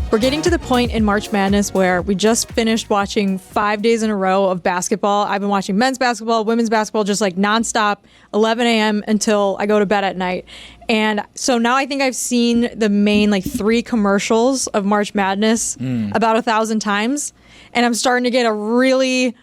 We're getting to the point in March Madness where we just finished watching 5 days in a row of basketball. I've been watching men's basketball, women's basketball, just like nonstop, 11 a.m. until I go to bed at night. And so now I think I've seen the main like 3 commercials of March Madness about 1,000 times. And I'm starting to get really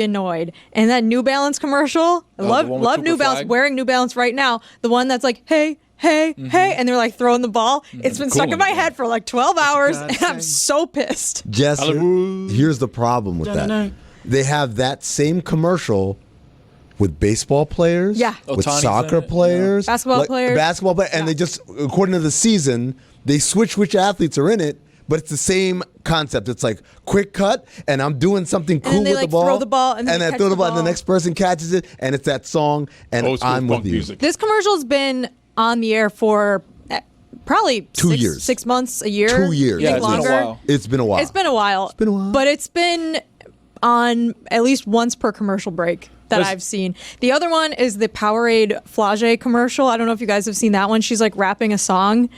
annoyed. And that New Balance commercial, I love New Balance, wearing New Balance right now. The one that's like, hey, and they're like throwing the ball. It's been stuck in my head for like 12 hours, and I'm so pissed. Jess, here's the problem with that. They have that same commercial with baseball players, with soccer players, basketball players, and they just, according to the season, they switch which athletes are in it. But it's the same concept. It's like quick cut, and I'm doing something cool with the ball. Throw the ball, and then I throw the ball, and the next person catches it, and it's that song, and I'm with you. Music. This commercial's been on the air for probably 2 years, 6 months, a year. 2 years, yeah, longer. It's been a while. It's been a while, but it's been on at least once per commercial break that I've seen. The other one is the Powerade Flage commercial. I don't know if you guys have seen that one. She's like rapping a song.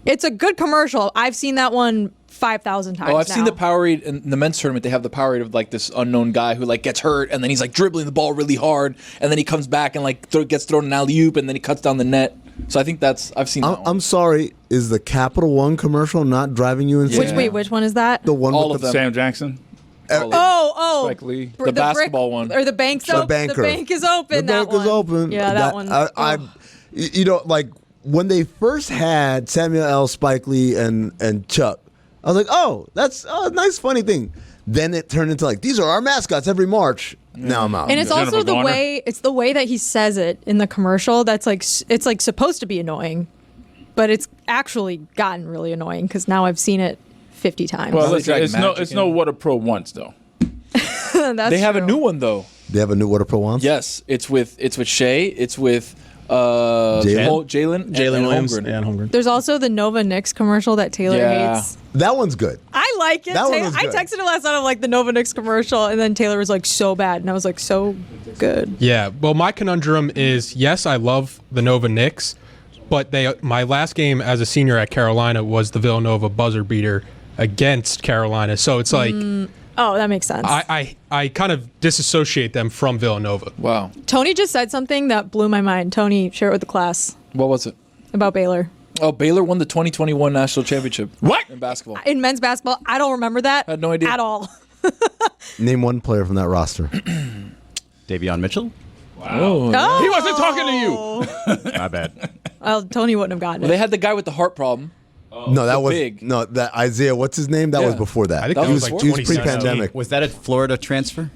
It's a good commercial. I've seen that one 5,000 times. Oh, I've seen the Powerade in the men's tournament. They have the Powerade of like this unknown guy who like gets hurt, and then he's like dribbling the ball really hard, and then he comes back and like gets thrown an alley-oop, and then he cuts down the net. So I think I've seen that one. I'm sorry, is the Capital One commercial not driving you insane? Which one is that? The one all with of Sam Jackson. Spike Lee. The basketball one. Or the bank's open. The bank is open. The bank is open. Yeah, that one. You know, like when they first had Samuel L. Spike Lee and Chuck, I was like, oh, that's a nice, funny thing. Then it turned into like, these are our mascots every March. Now I'm out. And it's also the way that he says it in the commercial that's like, it's like supposed to be annoying, but it's actually gotten really annoying because now I've seen it 50 times. Well, listen, it's no What a Pro wants though. They have a new one though. They have a new What a Pro wants? Yes, it's with Shea. It's with Jalen Williams and Holmgren. There's also the Nova Knicks commercial that Taylor hates. That one's good. I like it. I texted him last night of like the Nova Knicks commercial, and then Taylor was like so bad, and I was like so good. Yeah. Well, my conundrum is yes, I love the Nova Knicks, but my last game as a senior at Carolina was the Villanova buzzer beater against Carolina, so it's like. Oh, that makes sense. I kind of disassociate them from Villanova. Wow. Tony just said something that blew my mind. Tony, share it with the class. What was it? About Baylor. Oh, Baylor won the 2021 national championship. What? In basketball. In men's basketball. I don't remember that. I had no idea. At all. Name one player from that roster. Davion Mitchell? Wow. Oh. He wasn't talking to you. My bad. Well, Tony wouldn't have gotten it. They had the guy with the heart problem. No, that was big. No, that Isaiah. What's his name? That was before that. I think that was like he was pre-pandemic. Was that a Florida transfer?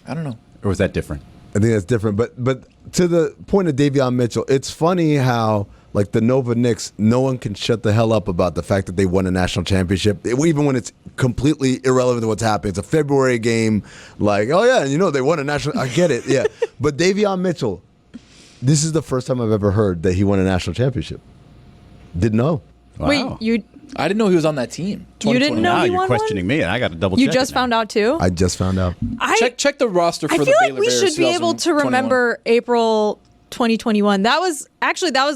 I don't know. Or was that different? I think that's different. But to the point of Davion Mitchell, it's funny how like the Nova Knicks, no one can shut the hell up about the fact that they won a national championship, even when it's completely irrelevant to what's happening. It's a February game. Like, oh yeah, you know they won a national. I get it. Yeah, but Davion Mitchell, this is the first time I've ever heard that he won a national championship. Didn't know. Wow. Wait, I didn't know he was on that team. You didn't know now he you're won questioning me, and I got to double check. You just found out too? I just found out. Check the roster for the Baylor Baylor Bears. I feel like we should be able to remember April 2021. That was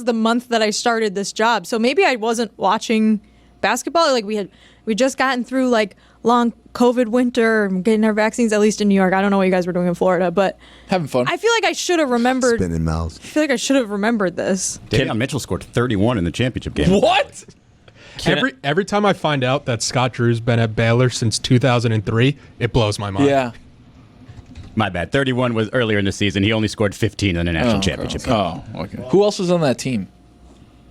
the month that I started this job. So maybe I wasn't watching basketball. Like we just gotten through like long COVID winter, getting our vaccines, at least in New York. I don't know what you guys were doing in Florida, but having fun. I feel like I should have remembered. Spinning mouths. I feel like I should have remembered this. Davion Mitchell scored 31 in the championship game. What? Every time I find out that Scott Drew's been at Baylor since 2003, it blows my mind. Yeah. My bad. 31 was earlier in the season. He only scored 15 in a national championship game. Oh, okay. Who else was on that team?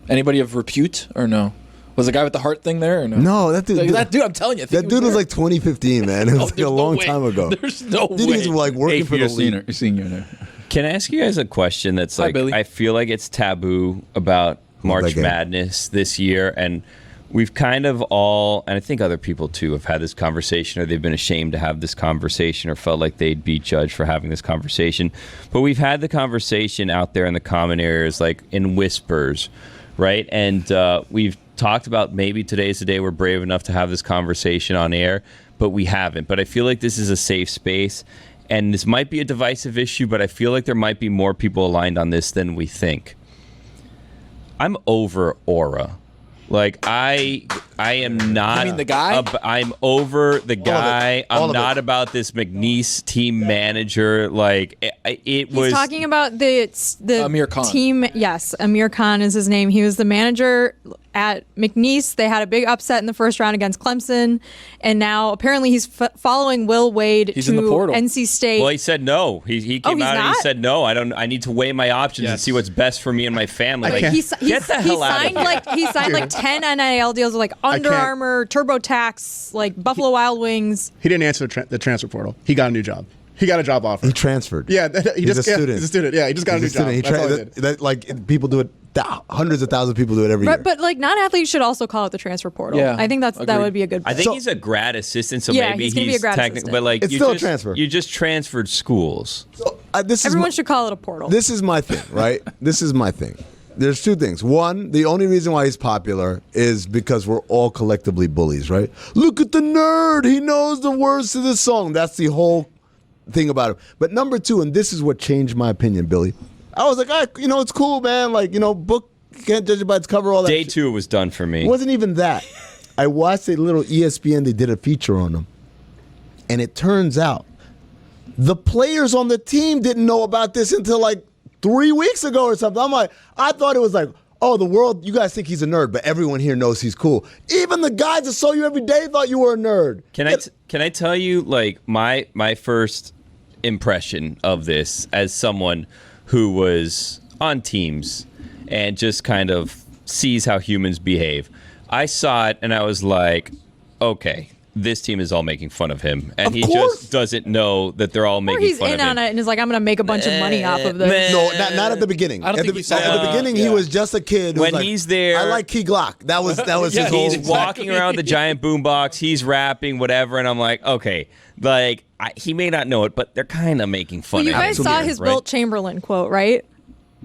Anybody of repute or no? Was the guy with the heart thing there or no? No, that dude. That dude, I'm telling you. That dude was like 2015, man. It was like a long time ago. There's no way. Dude was like working for the league. Senior there. Can I ask you guys a question that's like, Billy. I feel like it's taboo about March Madness this year, and we've kind of all, and I think other people too, have had this conversation, or they've been ashamed to have this conversation, or felt like they'd be judged for having this conversation. But we've had the conversation out there in the common areas, like in whispers, right? And we've talked about maybe today's the day we're brave enough to have this conversation on air, but we haven't. But I feel like this is a safe space, and this might be a divisive issue, but I feel like there might be more people aligned on this than we think. I'm over Aura. Like, I am not. You mean the guy? I'm over the guy. All I'm of not it. about this McNeese team manager. Like it was. He's talking about the Amir Khan. team. Yes, Amir Khan is his name. He was the manager at McNeese. They had a big upset in the first round against Clemson, and now apparently he's following Will Wade He's to in the portal. NC State. Well, he said no. He came he's out and he not? said no. I need to weigh my options and Yes. see what's best for me and my family. Like, get the hell out of here. He signed like 10 NIL deals with like Under can't- Armour, TurboTax, like Buffalo Wild Wings. He didn't answer the transfer portal. He got a new job. He got a job offer. He transferred. Yeah, He's a student. He's a student. Yeah, he just got a new job. He That's all he did. like people do it. Hundreds of thousands of people do it every year. But like non-athletes should also call it the transfer portal. Yeah, I think that agreed. would be a good. I think So- he's a grad assistant, so Yeah, maybe he's gonna be a grad technical. assistant. But like, It's you still a just, transfer. You just transferred schools. This is Everyone my- should call it a portal. This is my thing, right? This is my thing. There's two things. One, the only reason why he's popular is because we're all collectively bullies, right? Look at the nerd. He knows the words to the song. That's the whole thing about him. But number two, and this is what changed my opinion, Billy. I was like, it's cool, man. Like, book, you can't judge it by its cover, all that Day shit. 2 was done for me. It wasn't even that. I watched a little ESPN, they did a feature on him. And it turns out the players on the team didn't know about this until like 3 weeks ago or something. I'm like, I thought it was like, oh, the world, you guys think he's a nerd, but everyone here knows he's cool. Even the guys that saw you every day thought you were a nerd. Can I tell you, like, my first impression of this as someone who was on teams and just kind of sees how humans behave? I saw it and I was like, okay, this team is all making fun of him, and he course. just doesn't know that they're all or making he's fun in of on him. it and is like, I'm going to make a bunch of money off of this. No, not at the beginning. I don't at think the, he said at the that. beginning, he Yeah. was just a kid. Who When was like, he's there- I like Key Glock. That was Yeah, his whole. He's walking around with the giant boombox. He's rapping, whatever, and I'm like, okay, like he may not know it, but they're kind of making fun Well, you of him. guys saw here, his right? Wilt Chamberlain quote, right?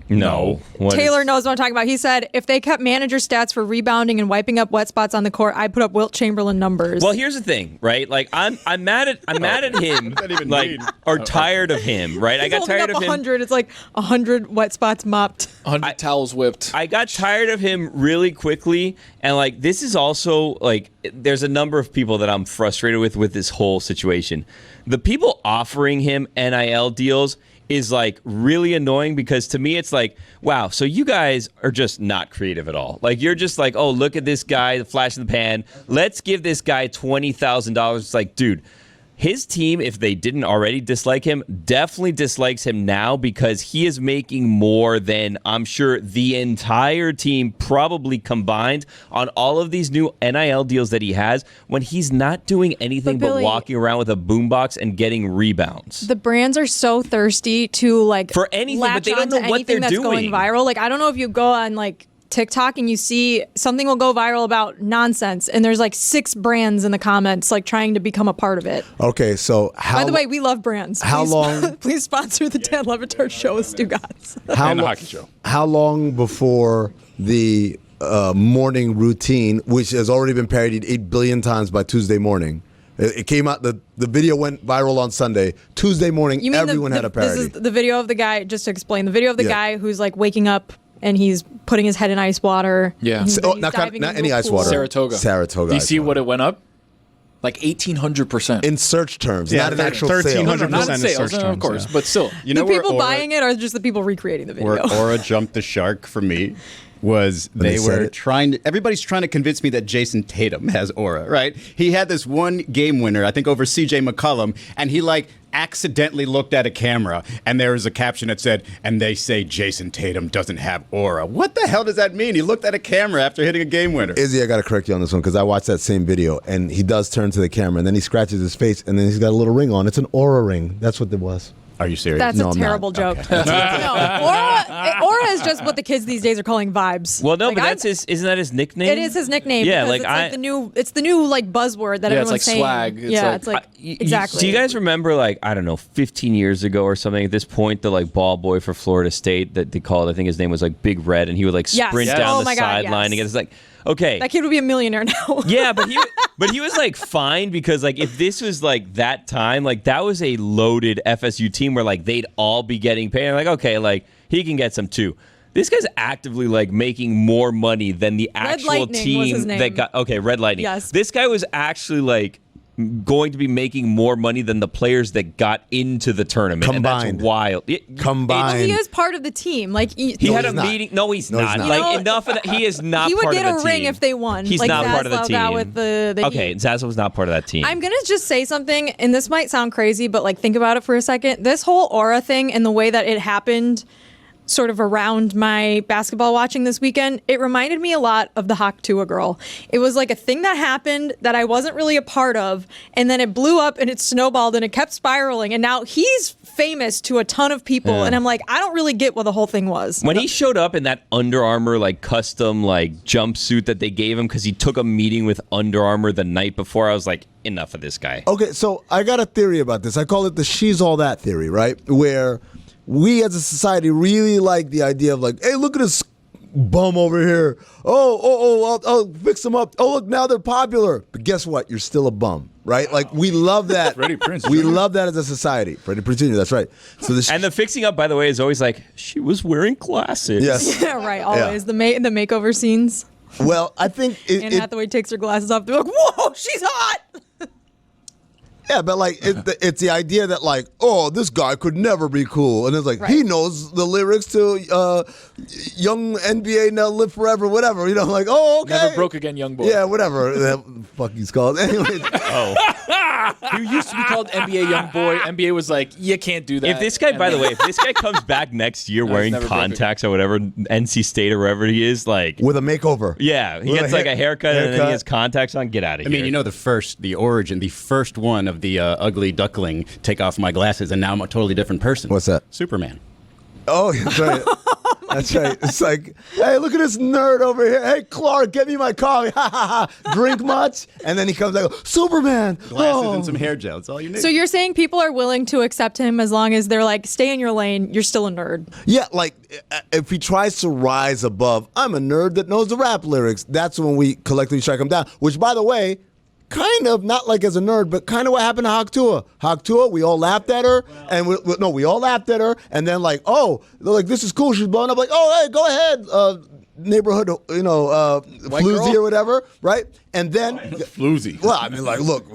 No. What Taylor is- knows what I'm talking about. He said, if they kept manager stats for rebounding and wiping up wet spots on the court, I'd put up Wilt Chamberlain numbers. Well, here's the thing, right? Like I'm mad at him, that even like mean? or tired of him, right? I He's got holding tired up of him. 100. It's like 100 wet spots mopped. 100 towels whipped. I got tired of him really quickly, and like this is also like there's a number of people that I'm frustrated with this whole situation. The people offering him NIL deals is like really annoying because to me it's like, wow, so you guys are just not creative at all. Like you're just like, oh, look at this guy, the flash in the pan. Let's give this guy $20,000. It's like, dude, his team, if they didn't already dislike him, definitely dislikes him now because he is making more than I'm sure the entire team probably combined on all of these new NIL deals that he has when he's not doing anything But but Billy- walking around with a boombox and getting rebounds. The brands are so thirsty to like For anything, but latch they don't onto know what anything they're that's going doing. viral. Like I don't know if you go on like TikTok and you see something will go viral about nonsense, and there's like 6 brands in the comments like trying to become a part of it. Okay, so how? By the way, we love brands. How Please- long- Please sponsor the Dan Le Batard Show with Stugotz. how And the lo- hockey show. How long before the morning routine, which has already been parodied 8 billion times by Tuesday morning? It came out. The video went viral on Sunday. Tuesday morning, You mean everyone had a This parody. is the video of the guy. Just to explain, the video of the Yeah. guy who's like waking up and he's putting his head in ice water. Yeah. And he's not diving into any a ice pool. water. Saratoga. Saratoga. Do you ice see water. what it went up? Like 1,800%. In search terms, Yeah, not in actual sales. 1,300% Not in in sales, search of terms, course, yeah. but still. You know The where people Aura, buying it or just the people recreating the video? where Aura jumped the shark for me was they they said were it? trying to, everybody's trying to convince me that Jason Tatum has aura, right? He had this one game winner, I think over CJ McCollum, and he like accidentally looked at a camera and there was a caption that said, and they say Jason Tatum doesn't have aura. What the hell does that mean? He looked at a camera after hitting a game winner. Izzy, I got to correct you on this one because I watched that same video and he does turn to the camera and then he scratches his face and then he's got a little ring on. It's an aura ring. That's what it was. Are you serious? That's No, a I'm not. terrible joke. No, Aura is just what the kids these days are calling vibes. Well, no, Like, but I'm- that's his. Isn't that his nickname? It is his nickname. Yeah, because like it's like the new. It's the new like buzzword that Yeah, it's everyone's like saying. swag. It's yeah, like- it's like You- exactly. Do you guys remember, like, I don't know, 15 years ago or something? At this point, the like ball boy for Florida State that they called, I think his name was like Big Red, and he would like Yes. sprint Yes. down Oh the my God, sideline yes. and get. It's like, okay, That kid would be a millionaire now. yeah, but he was like fine because like if this was like that time, like that was a loaded FSU team where like they'd all be getting paid. I'm like, okay, like he can get some too. This guy's actively like making more money than the actual Lightning team was his name. that got. Okay, Red Lightning. Yes. This guy was actually like going to be making more money than the players that got into the tournament. Combined. And that's wild. Combined. Well, he is part of the team. Like He No, had a he's not. meeting. No, he's No, he's not. not. Like You know, enough of that. He is not he would part get of the a ring team. if they won. He's like not part of the Zaslav team. got with the Okay, Heat. Zaslav was not part of that team. I'm gonna just say something, and this might sound crazy, but like think about it for a second. This whole aura thing and the way that it happened sort of around my basketball watching this weekend, it reminded me a lot of the Hawk Tuah girl. It was like a thing that happened that I wasn't really a part of, and then it blew up and it snowballed and it kept spiraling, and now he's famous to a ton of people, and I'm like, I don't really get what the whole thing was. When he showed up in that Under Armour like custom like jumpsuit that they gave him because he took a meeting with Under Armour the night before, I was like, enough of this guy. Okay, so I got a theory about this. I call it the she's all that theory, right? Where we as a society really like the idea of like, hey, look at this bum over here. I'll fix them up. Oh, look, now they're popular. But guess what? You're still a bum, right? Like, we love that. Freddie Prinze We Jr. love that as a society. Freddie Prinze Jr., that's right. So And the fixing up, by the way, is always like, she was wearing classics. yes. Yeah, right. Always the makeover scenes. Well, I think Anne Hathaway takes her glasses off. They're like, "Whoa, she's hot!" yeah, but like it's the idea that like, oh, this guy could never be cool, and it's like he knows the lyrics to "Young NBA Now Live Forever," whatever. You know, like, oh, okay, Never broke again, young boy. yeah, whatever. The fuck he's called. Anyway, He used to be called NBA young boy. NBA was like, you can't do that. If this guy, by the way, if this guy comes back next year wearing never broken. contacts or whatever, NC State or wherever he is, like, with a makeover. yeah, he With gets like a haircut and then haircut. he has contacts on. Get out of I here. mean, you know, the first one of the ugly duckling, take off my glasses, and now I'm a totally different person. What's that? Superman. Oh, that's right. That's right. It's like, hey, look at this nerd over here. Hey, Clark, get me my coffee. Ha ha ha. Drink much? And then he comes like, Superman. Glasses and some hair gel. That's all you need. So you're saying people are willing to accept him as long as they're like, stay in your lane. You're still a nerd. Yeah, like if he tries to rise above, I'm a nerd that knows the rap lyrics. That's when we collectively strike him down. Which, by the way, kind of not like as a nerd, but kind of what happened to Hawk Tuah. Hawk Tuah, we all laughed at her, and we all laughed at her, and then like, oh, they're like, this is cool. She's blowing up. Like, oh, hey, go ahead, neighborhood, floozy or whatever, right? And then Floozy. Well, I mean, like, look,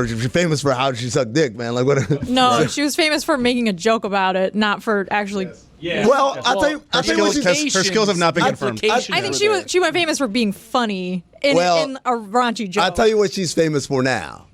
she's famous for how she sucked dick, man. Like, what? No, she was famous for making a joke about it, not for actually. yeah. Well, I'll tell you what she's. Her skills have not been confirmed. I think she went famous for being funny in a raunchy joke. I'll tell you what she's famous for now.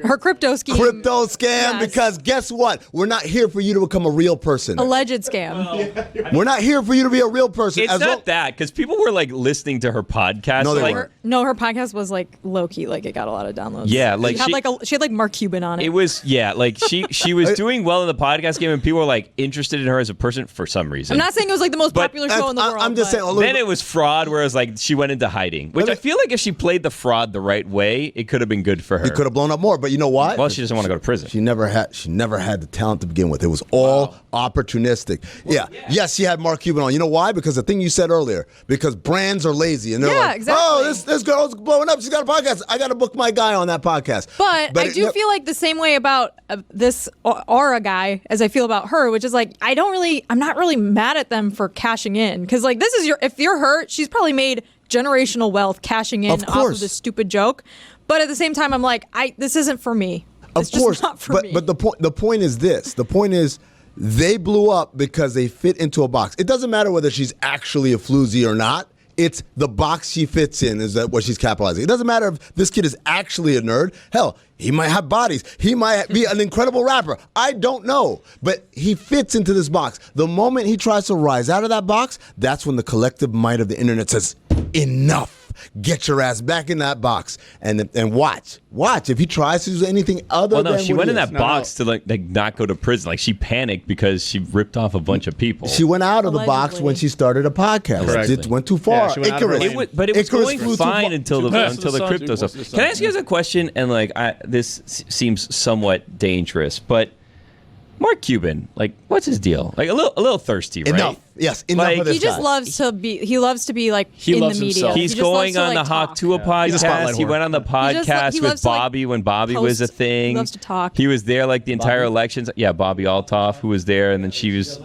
Her crypto scheme. Crypto scam, Yes. because guess what? We're not here for you to become a real person. Alleged scam. We're not here for you to be a real person. It's not that, because people were like listening to her podcast. No, they like, weren't. No, her podcast was like low key, like it got a lot of downloads. Yeah, like she had like Mark Cuban on it. It was like she was doing well in the podcast game, and people were like interested in her as a person for some reason. I'm not saying it was like the most But popular show in the world. I'm just but- saying. Then it was fraud, whereas like she went into hiding, which I feel like if she played the fraud the right way, it could have been good for her. It could have blown up more, but you know what? Well, she doesn't want to go to prison. She never had the talent to begin with. It was all opportunistic. Yeah. Yes, she had Mark Cuban on. You know why? Because the thing you said earlier. Because brands are lazy and they're like, exactly. oh, this girl's blowing up. She's got a podcast. I got to book my guy on that podcast. But I do feel like the same way about this Aura guy as I feel about her, which is like I'm not really mad at them for cashing in, because like if you're her, she's probably made generational wealth cashing in off of this stupid joke. But at the same time, I'm like, this isn't for me. It's Of course, just not for me. but the point is this. The point is they blew up because they fit into a box. It doesn't matter whether she's actually a floozy or not. It's the box she fits in is that what she's capitalizing. It doesn't matter if this kid is actually a nerd. Hell, he might have bodies. He might be an incredible rapper. I don't know. But he fits into this box. The moment he tries to rise out of that box, that's when the collective might of the internet says, enough. Get your ass back in that box and watch. If he tries to do anything other Well, no, than she what went he in is. that box to like not go to prison. Like she panicked because she ripped off a bunch of people. She went out of the box Allegedly. when she started a podcast. Allegedly. It went too far. Yeah, she went out of her Icarus. lane. But it was Icarus going flew too fine far. until the crypto stuff. Can I ask you guys a question? And like, this seems somewhat dangerous, but Mark Cuban, like, what's his deal? Like a little thirsty, right? Enough. Yes, enough Like, of this he just guy. loves to be like He in loves the media. himself. He's He just loves going to, on like, the Hawk talk. Tuah He's a podcast. spotlight He whore. went on the He podcast loves with to, like, Bobby when Bobby was a post. thing. He loves to talk. He was there like the entire elections. Yeah, Bobby Altoff, who was there, and then she was.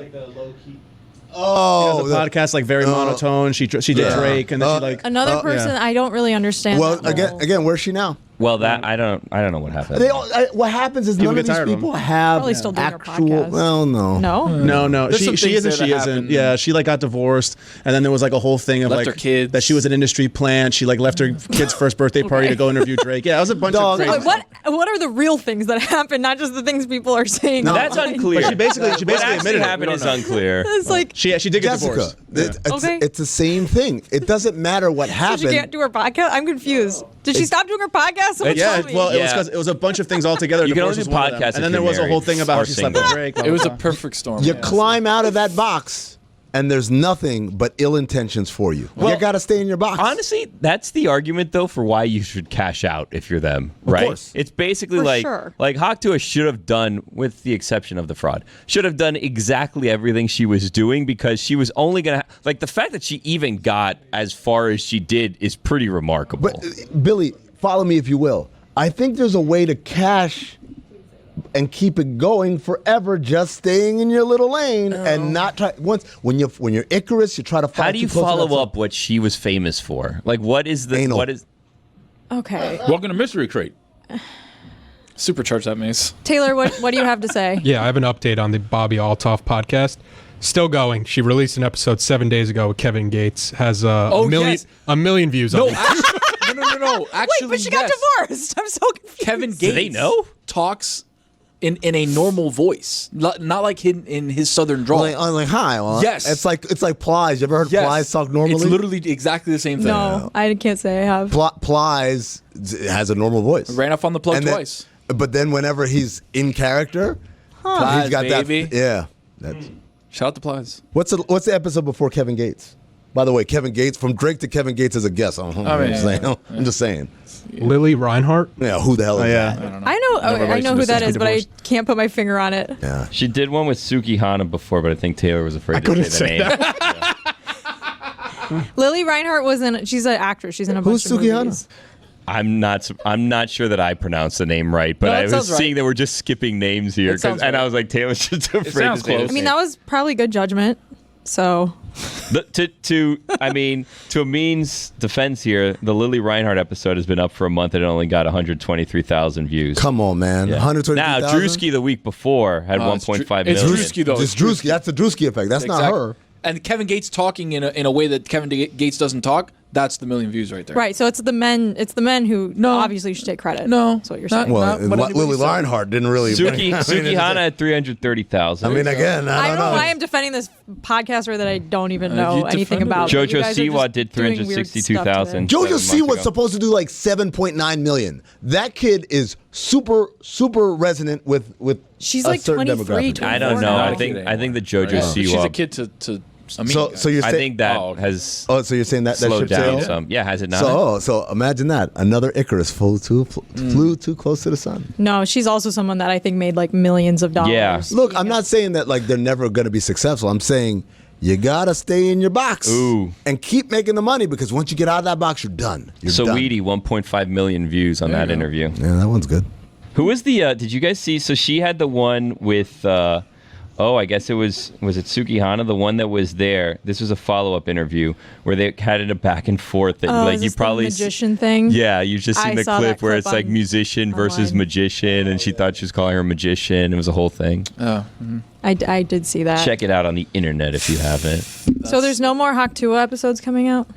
Oh, She does a podcast like very monotone. She did Drake, and then she like Another person I don't really understand. well, that role. again, where's she now? Well, that I don't know what happened. What happens is People none of get these tired of people them. have Probably still doing her actual. podcast. Well, no. No? No. There's some She things is and there she that isn't. happen. Yeah, she like got divorced, and then there was like a whole thing of Left like her kids. that she was an industry plant. She like left her kid's first birthday party to go interview Drake. Yeah, it was a bunch Dog, of crazy. What are the real things that happen, not just the things people are saying? That's online? unclear. But she basically what actually admitted it. happened is unclear. It's like She did get Jessica, divorced. it's the same thing. It doesn't matter what so happened. she can't do her podcast. I'm confused. Did she stop doing her podcast? Someone Yeah, tell me. well, it was Yeah. because it was a bunch of things all together. You can Divorce only do was one of them. podcasts and then if there you're was a whole married thing about or how she slept with single. Drake. It was a blah, blah, perfect storm. You climb out of that box, and there's nothing but ill intentions for you. You got to stay in your box. Honestly, that's the argument though for why you should cash out if you're them, right? course. It's basically For like sure. Hawk Tuah should have done, with the exception of the fraud, should have done exactly everything she was doing because she was only gonna like the fact that she even got as far as she did is pretty remarkable. But Billy, follow me if you will. I think there's a way to cash and keep it going forever, just staying in your little lane and not try. When you're Icarus, you try to. How do you too close to follow that up what she was famous for? Like, what is the Anal. what is? Okay. Welcome to Mystery Crate. Supercharge that mace. Taylor, what do you have to say? Yeah, I have an update on the Bobby Altoff podcast. Still going. She released an episode 7 days ago with Kevin Gates. Has yes. a million views on No, it. no. Actually, Wait, but she got divorced. I'm so confused. Kevin Gates. Do they know? Talks in a normal voice, not like in his southern drawl. Like hi. Well, Yes. It's like Plies. You ever heard Yes. Plies talk normally? It's literally exactly the same thing. No, I can't say I have. Plies has a normal voice. Ran off on the plug And then- twice. But then whenever he's in character, Plies, he's got baby. that. Yeah. That's, Shout out to Plies. what's the episode before Kevin Gates? By the way, Kevin Gates, from Drake to Kevin Gates as a guest. I'm just saying. Lily Reinhart. Yeah, who the hell is that? I know who that is, but I can't put my finger on it. Yeah. She did one with Suki Hana before, but I think Taylor was afraid to say the name. Lily Reinhart she's an actress. She's in a bunch Who's of Suki movies. I'm not sure that I pronounced the name right, but No, it I was sounds right. seeing that we're just skipping names here, It sounds and right. I was like, Taylor's just afraid to sounds say close. his I mean, name. that was probably good judgment. So To Amin's defense here, the Lily Reinhart episode has been up for a month and it only got 123,000 views. Come on, man. Yeah. 123,000? Now, Drewski the week before had No, it's 1.5 It's million. Drewski, though. It's Drewski. That's the Drewski effect. That's not Exactly. her. And Kevin Gates talking in a way that Kevin Gates doesn't talk. That's the million views right there. right, so it's the men who obviously should take credit. No, that's what you're not- saying. Well, Not what anybody Lily said. Reinhart didn't really. Suki it's- Hana had 330,000. I mean, again, I I don't don't know know. why I'm defending this podcaster that I don't even know you anything defended about. it. but you Jojo guys are Siwa just did doing weird stuff 362,000. today. JoJo 7 C months was ago. supposed to do like 7.9 million. That kid is super resonant with She's a like certain 23, demographic. I don't know. Not I a think the JoJo Yeah. She's a Siwa. kid to Amin. So you're I saying think that Oh, okay. has so you're saying that slowed should down sail? some. Yeah, has it not? So imagine that another Icarus flew too close to the sun. No, she's also someone that I think made like millions of dollars. Yeah. Look, I'm not saying that like they're never going to be successful. I'm saying you gotta stay in your box Ooh. and keep making the money because once you get out of that box, you're done. You're So done. Weedy, 1.5 million views on that you go. interview. Yeah, that one's good. Who was the? Did you guys see? So she had the one with. I guess it was it Suki Hana, the one that was there. This was a follow-up interview where they had it a back and forth. That, Oh, like is you this probably the magician thing? Yeah, you've just seen I the saw clip that where clip it's like on- musician versus online. magician, and she thought she was calling her magician. It was a whole thing. Oh, I did see that. Check it out on the internet if you haven't. So there's no more Hawk Tuah episodes coming out?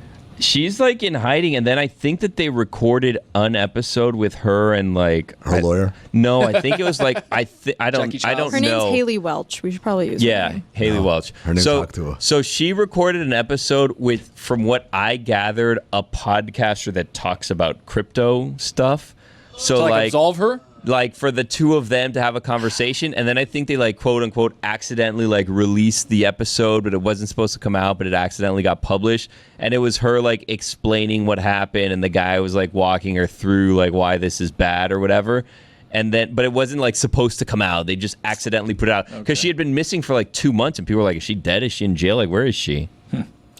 She's like in hiding, and then I think that they recorded an episode with her and like Her lawyer? No, I think it was like I don't Jackie I don't Childs. Her know. name's Haley Welch. We should probably use her Yeah, name. Haley Welch. her name's so, Hawk Tuah. so she recorded an episode with, from what I gathered, a podcaster that talks about crypto stuff. So to like absolve her. like for the two of them to have a conversation, and then I think they like quote unquote accidentally like released the episode, but it wasn't supposed to come out, but it accidentally got published, and it was her like explaining what happened, and the guy was like walking her through like why this is bad or whatever. And then, but it wasn't like supposed to come out. They just accidentally put it out because she had been missing for like 2 months, and people were like, "Is she dead? Is she in jail? Like, where is she?"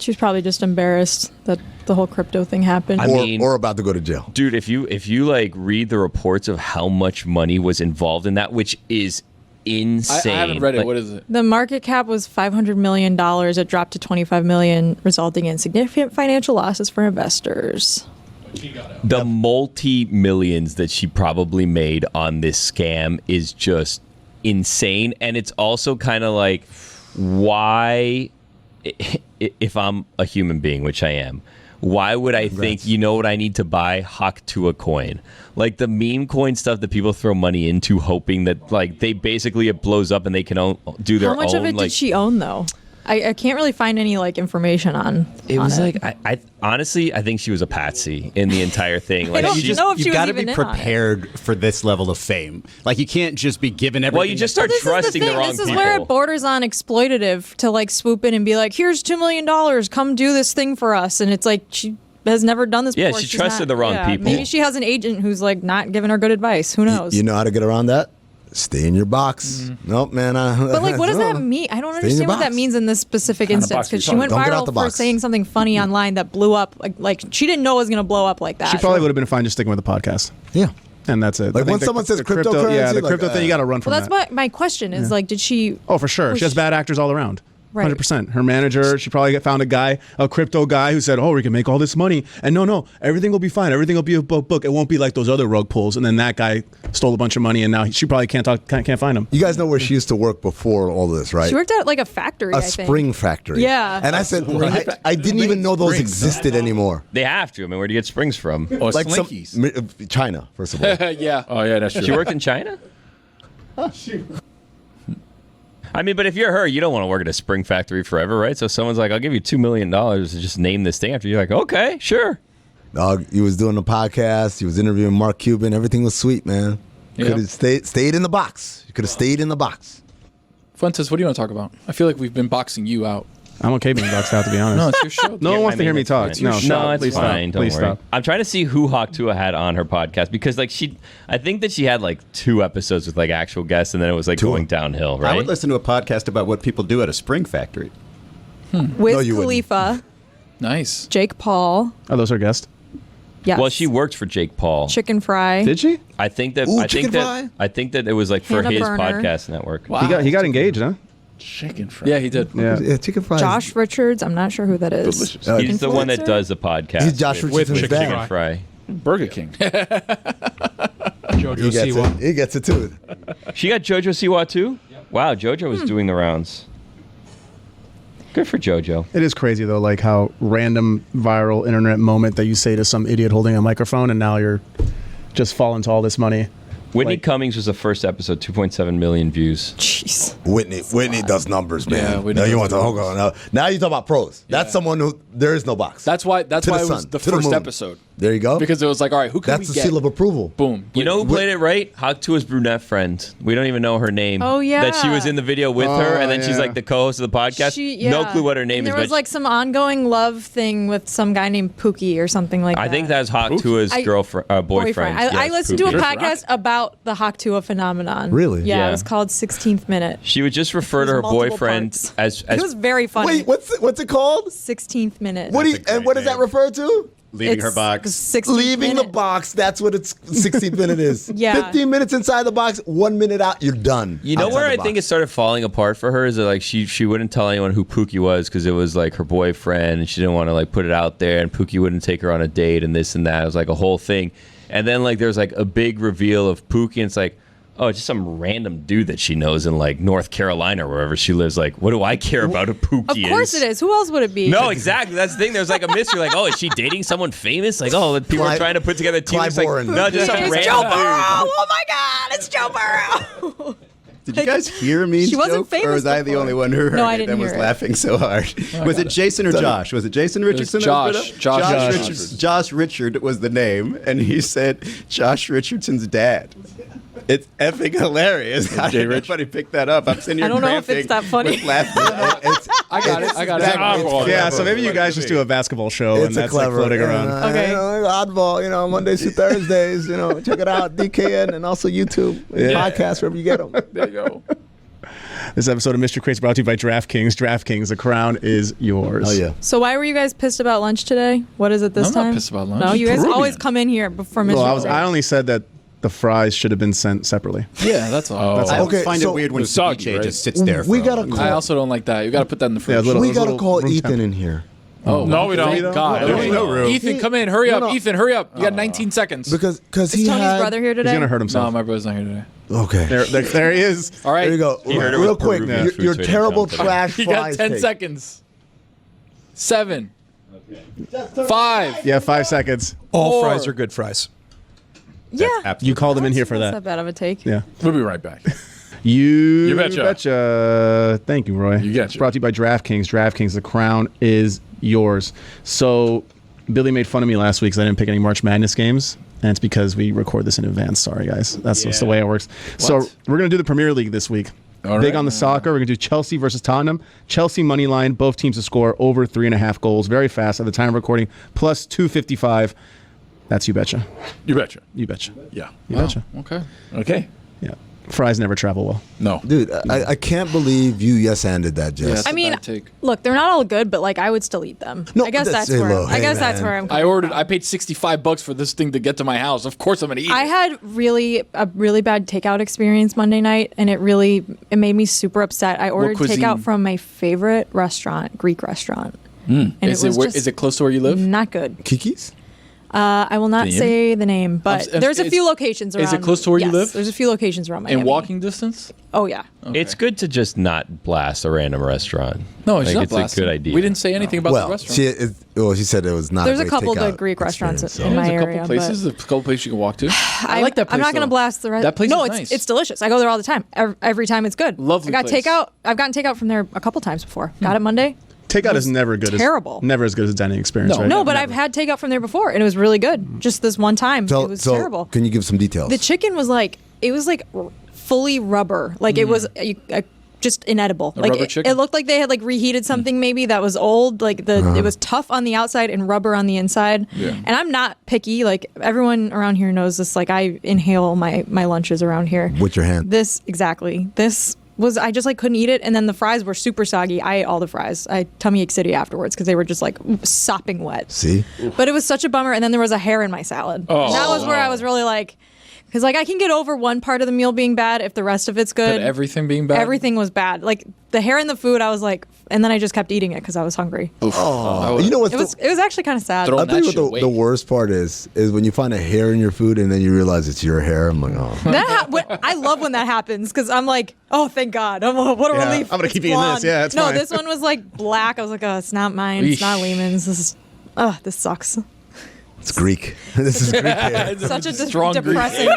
She's probably just embarrassed that the whole crypto thing happened. Or about to go to jail. Dude, if you like read the reports of how much money was involved in that, which is insane. I haven't read it. What is it? The market cap was $500 million. It dropped to $25 million, resulting in significant financial losses for investors. The multi-millions that she probably made on this scam is just insane. And it's also kind of like, why, if I'm a human being, which I am, why would I think, you know what I need to buy? Hawk Tuah coin. Like the meme coin stuff that people throw money into, hoping that like they basically it blows up and they can do their own. How much of it did she own though? I can't really find any like information on it. Was it. like I honestly I think she was a patsy in the entire thing. Like I don't know if she you've was got to even be in on it. prepared for this level of fame. Like you can't just be given everything. Well, you just start This trusting is the wrong This is people. where it borders on exploitative to like swoop in and be like, "Here's $2 million. Come do this thing for us." And it's like she has never done this Yeah, before. she She's trusted the wrong people. Maybe she has an agent who's like not giving her good advice. Who knows? You know how to get around that? Stay in your box. Nope, man. But like, what does that mean? I don't Stay in your understand what that box. means in this specific kind of instance box are you because she talking went about? Don't get out viral the for box. saying something funny online that blew up. Like she didn't know it was going to blow up like that. She probably would have been fine just sticking with the podcast. Yeah. And that's it. Like I think when someone says crypto, cryptocurrency, yeah, the like, crypto thing, you got to run from Well, that's that. my question is like, did she? Oh, for sure. She has bad actors all around. Right. 100%. Her manager, she probably found a crypto guy who said, "Oh, we can make all this money." And no, everything will be fine. Everything will be a book. It won't be like those other rug pulls. And then that guy stole a bunch of money, and now she probably can't find him. You guys know where she used to work before all this, right? She worked at like a factory. a I think. spring factory. Yeah. And I said, I didn't even know those existed anymore. They have to. I mean, where do you get springs from? Or Like Slinkies. China, first of all. Yeah. Oh, yeah, that's true. She worked in China? I mean, but if you're her, you don't want to work at a spring factory forever, right? So someone's like, I'll give you $2 million to just name this thing after you. You're like, okay, sure. Dog, he was doing a podcast. He was interviewing Mark Cuban. Everything was sweet, man. Yeah. Could have stayed in the box. You could have stayed in the box. Fuentes, what do you want to talk about? I feel like we've been boxing you out. I'm okay being boxed out, to be honest. No, it's your show. No one Yeah, wants I to hear mean, me it's talk. fine. No, No, stop. it's Please fine. Stop. Don't Please worry. stop. I'm trying to see who Hawk Tuah had on her podcast because, like, I think that she had like 2 episodes with like actual guests, and then it was like going downhill, right? I would listen to a podcast about what people do at a spring factory. With No, you wouldn't. Khalifa, Nice. Jake Paul. Are those her guests? Yes. Well, she worked for Jake Paul. Chicken Fry. Did she? I think that. Ooh, I think chicken that. fry? I think that it was like for Hannah his Berner. podcast network. Wow. He got engaged, huh? Chicken fry. Yeah, he did. Yeah. Yeah, chicken fries. Josh Richards. I'm not sure who that is. Delicious. He's the one that Influencer? does the podcast. He's Josh with Richardson's Chicken dad. Fry. Burger King. JoJo He gets Siwa. it. He gets it too. She got JoJo Siwa too. Wow, JoJo was doing the rounds. Good for JoJo. It is crazy, though, like how random viral internet moment that you say to some idiot holding a microphone, and now you're just falling to all this money. Whitney Like- Cummings was the first episode, 2.7 million views. Jeez. Whitney does numbers, man. Yeah, Whitney now you does want to hold on. Now you talk about pros. That's someone who there is no box. That's why To the it was sun, the to the first moon. episode. There you go. Because it was like, all right, who can That's we the get? seal of approval. Boom. You know who played it right? Hawk Tuah's brunette friend. We don't even know her name. Oh, yeah. That she was in the video with her, and then she's yeah. like the co-host of the podcast. No clue what her name and is. there was but like some ongoing love thing with some guy named Pookie or something like that. I think that's Hawk Tuah's boyfriend. boyfriend. I Yes, listened to a Pookie. podcast about the Hawk Tuah phenomenon. Really? Yeah, Yeah. it was called 16th Minute. She would just refer to her Multiple boyfriend parts. as It was very funny. Wait, what's it called? 16th Minute. What do you, That's a and what does great that name. refer to? Leaving her It's box. 16th Leaving the minute. box. That's what it's 16th minute is. Yeah. 15 minutes inside the box, 1 minute out, you're done. You know outside where the I box. think it started falling apart for her is that like she wouldn't tell anyone who Pookie was because it was like her boyfriend and she didn't want to like put it out there and Pookie wouldn't take her on a date and this and that. It was like a whole thing. And then like there's like a big reveal of Pookie and it's like, oh, it's just some random dude that she knows in like North Carolina or wherever she lives. Like, what do I care about who Pookie is? Of course it is. Who else would it be? No, exactly. That's the thing. There's like a mystery. Like, oh, is she dating someone famous? Like, oh, people are Clive- trying to put together a team. Clive It's like, Warren. no, just some It's random Joe dude. Burrow! Oh my God, it's Joe Burrow! Did you guys hear Amin's She wasn't joke, or famous was I the before. only one who heard No, I it didn't and was hear it. laughing so hard? Was it Jason or Josh? Was it Jason Richardson? that was Josh. put up? Josh Richards. Josh Richard was the name, and he said Josh Richardson's dad. It's effing hilarious. How did everybody pick that up? I'm sitting here I don't know if it's cramping that funny. with laughter. I got it. Oddball. Yeah, so maybe you guys just do a basketball show and It's a that's like clever floating around. Okay. You know, oddball, Mondays through Thursdays, check it out, DKN, and also YouTube, podcast, wherever you get them. There you go. This episode of Mystery Crates brought to you by DraftKings. DraftKings, the crown is yours. Oh, yeah. So why were you guys pissed about lunch today? What is it this I'm time? not pissed about lunch. No, you guys Peruvian. always come in here before Mr. Well, I only said that the fries should have been sent separately. Yeah, that's all. I always Okay, find so- it weird when It's soggy, ceviche right? just sits there. We for gotta a long call- time. I also don't like that. You got to put that in the fridge. little- We gotta little call room Ethan temp. in here. No, we don't. Thank God. There's no room. Ethan, come in. Hurry up. no. Ethan, hurry up. You got 19 seconds. Because Is he Tony's had brother here today? He's gonna hurt No, himself. my brother's not here today. Okay. There he is. All right. There you go. heard it Real with quick, Peruvian food, your so he didn't terrible tell him. trash You got fries 10 take. seconds. 7. 5. Yeah, 5 seconds. All 4. fries are good fries. Yeah. You called him in here for That's that. not bad of a take. Yeah. We'll be right back. You betcha. Thank you, Roy. You getcha. It's brought to you by DraftKings. DraftKings, the crown is yours. So, Billy made fun of me last week because I didn't pick any March Madness games. And it's because we record this in advance. Sorry, guys. That's just the way it works. So, we're going to do the Premier League this week. All Big right. on the soccer. We're going to do Chelsea versus Tottenham. Chelsea money line. Both teams to score over 3.5 goals. Very fast at the time of recording. Plus 255. That's you betcha. You betcha. You betcha. Yeah. You betcha. Okay. Okay. Yeah. Fries never travel well. No. Dude, I can't believe you yes-handed that, Jess. That's I a mean, bad take. look, they're not all good, but like I would still eat them. No, I guess that's- that's hey, where look, I hey, guess that's man. where I'm. I paid $65 for this thing to get to my house. Of course I'm going to eat I it. had a really bad takeout experience Monday night, and it made me super upset. I ordered cuisine? takeout from my favorite restaurant, Greek restaurant, and Is it was just is it close to where you live? not good. Kiki's? I will not Can you- say the name, but I'm- there's a is- few locations around. is it close to where you yes, live? There's a few locations around Miami. In walking distance? Oh yeah. It's good to just not blast a random restaurant. No, it's Like, not it's blasting. a good idea. We didn't say anything about the Well, restaurant. she said it was not. There's a great couple takeout of Greek restaurants experience, in so. my There's a area. couple places, a couple places you can walk to. I like that place. I'm not going to though. blast the rest. That place No, is it's nice. it's delicious. I go there all the time. Every time it's good. Lovely I got place. takeout. I've gotten takeout from there a couple times before. Got it Monday. Takeout is never good. terrible. Never as good as a dining experience, No. right? No, but I've had takeout from there before, and it was really good. Just this one time, it was terrible. Can you give some details? The chicken was like fully rubber. Like it was just inedible. Like rubber chicken? it looked like they had like reheated something maybe that was old. Like it was tough on the outside and rubber on the inside. Yeah. And I'm not picky. Like everyone around here knows this. Like I inhale my lunches around here. With your hand. This was I just like couldn't eat it, and then the fries were super soggy. I ate all the fries. I tummy ache city afterwards because they were just like sopping wet. See? But it was such a bummer. And then there was a hair in my salad. And that was where I was really like, because like I can get over one part of the meal being bad if the rest of it's good. But everything being bad? Everything was bad. Like the hair in the food, I was like, and then I just kept eating it because I was hungry. Oh, you know what's It was actually kind of sad. Throw- I'll tell you That shit what the away. worst part is when you find a hair in your food and then you realize it's your hair. I'm like, oh. I love when that happens because I'm like, oh, thank God. What a Yeah, relief. I'm gonna It's keep eating this. blonde. Yeah, it's no, fine. this one was like black. I was like, oh, it's not mine. It's not Lehman's. This sucks. It's Greek. This is Greek hair. Such a Strong Greek. depressing,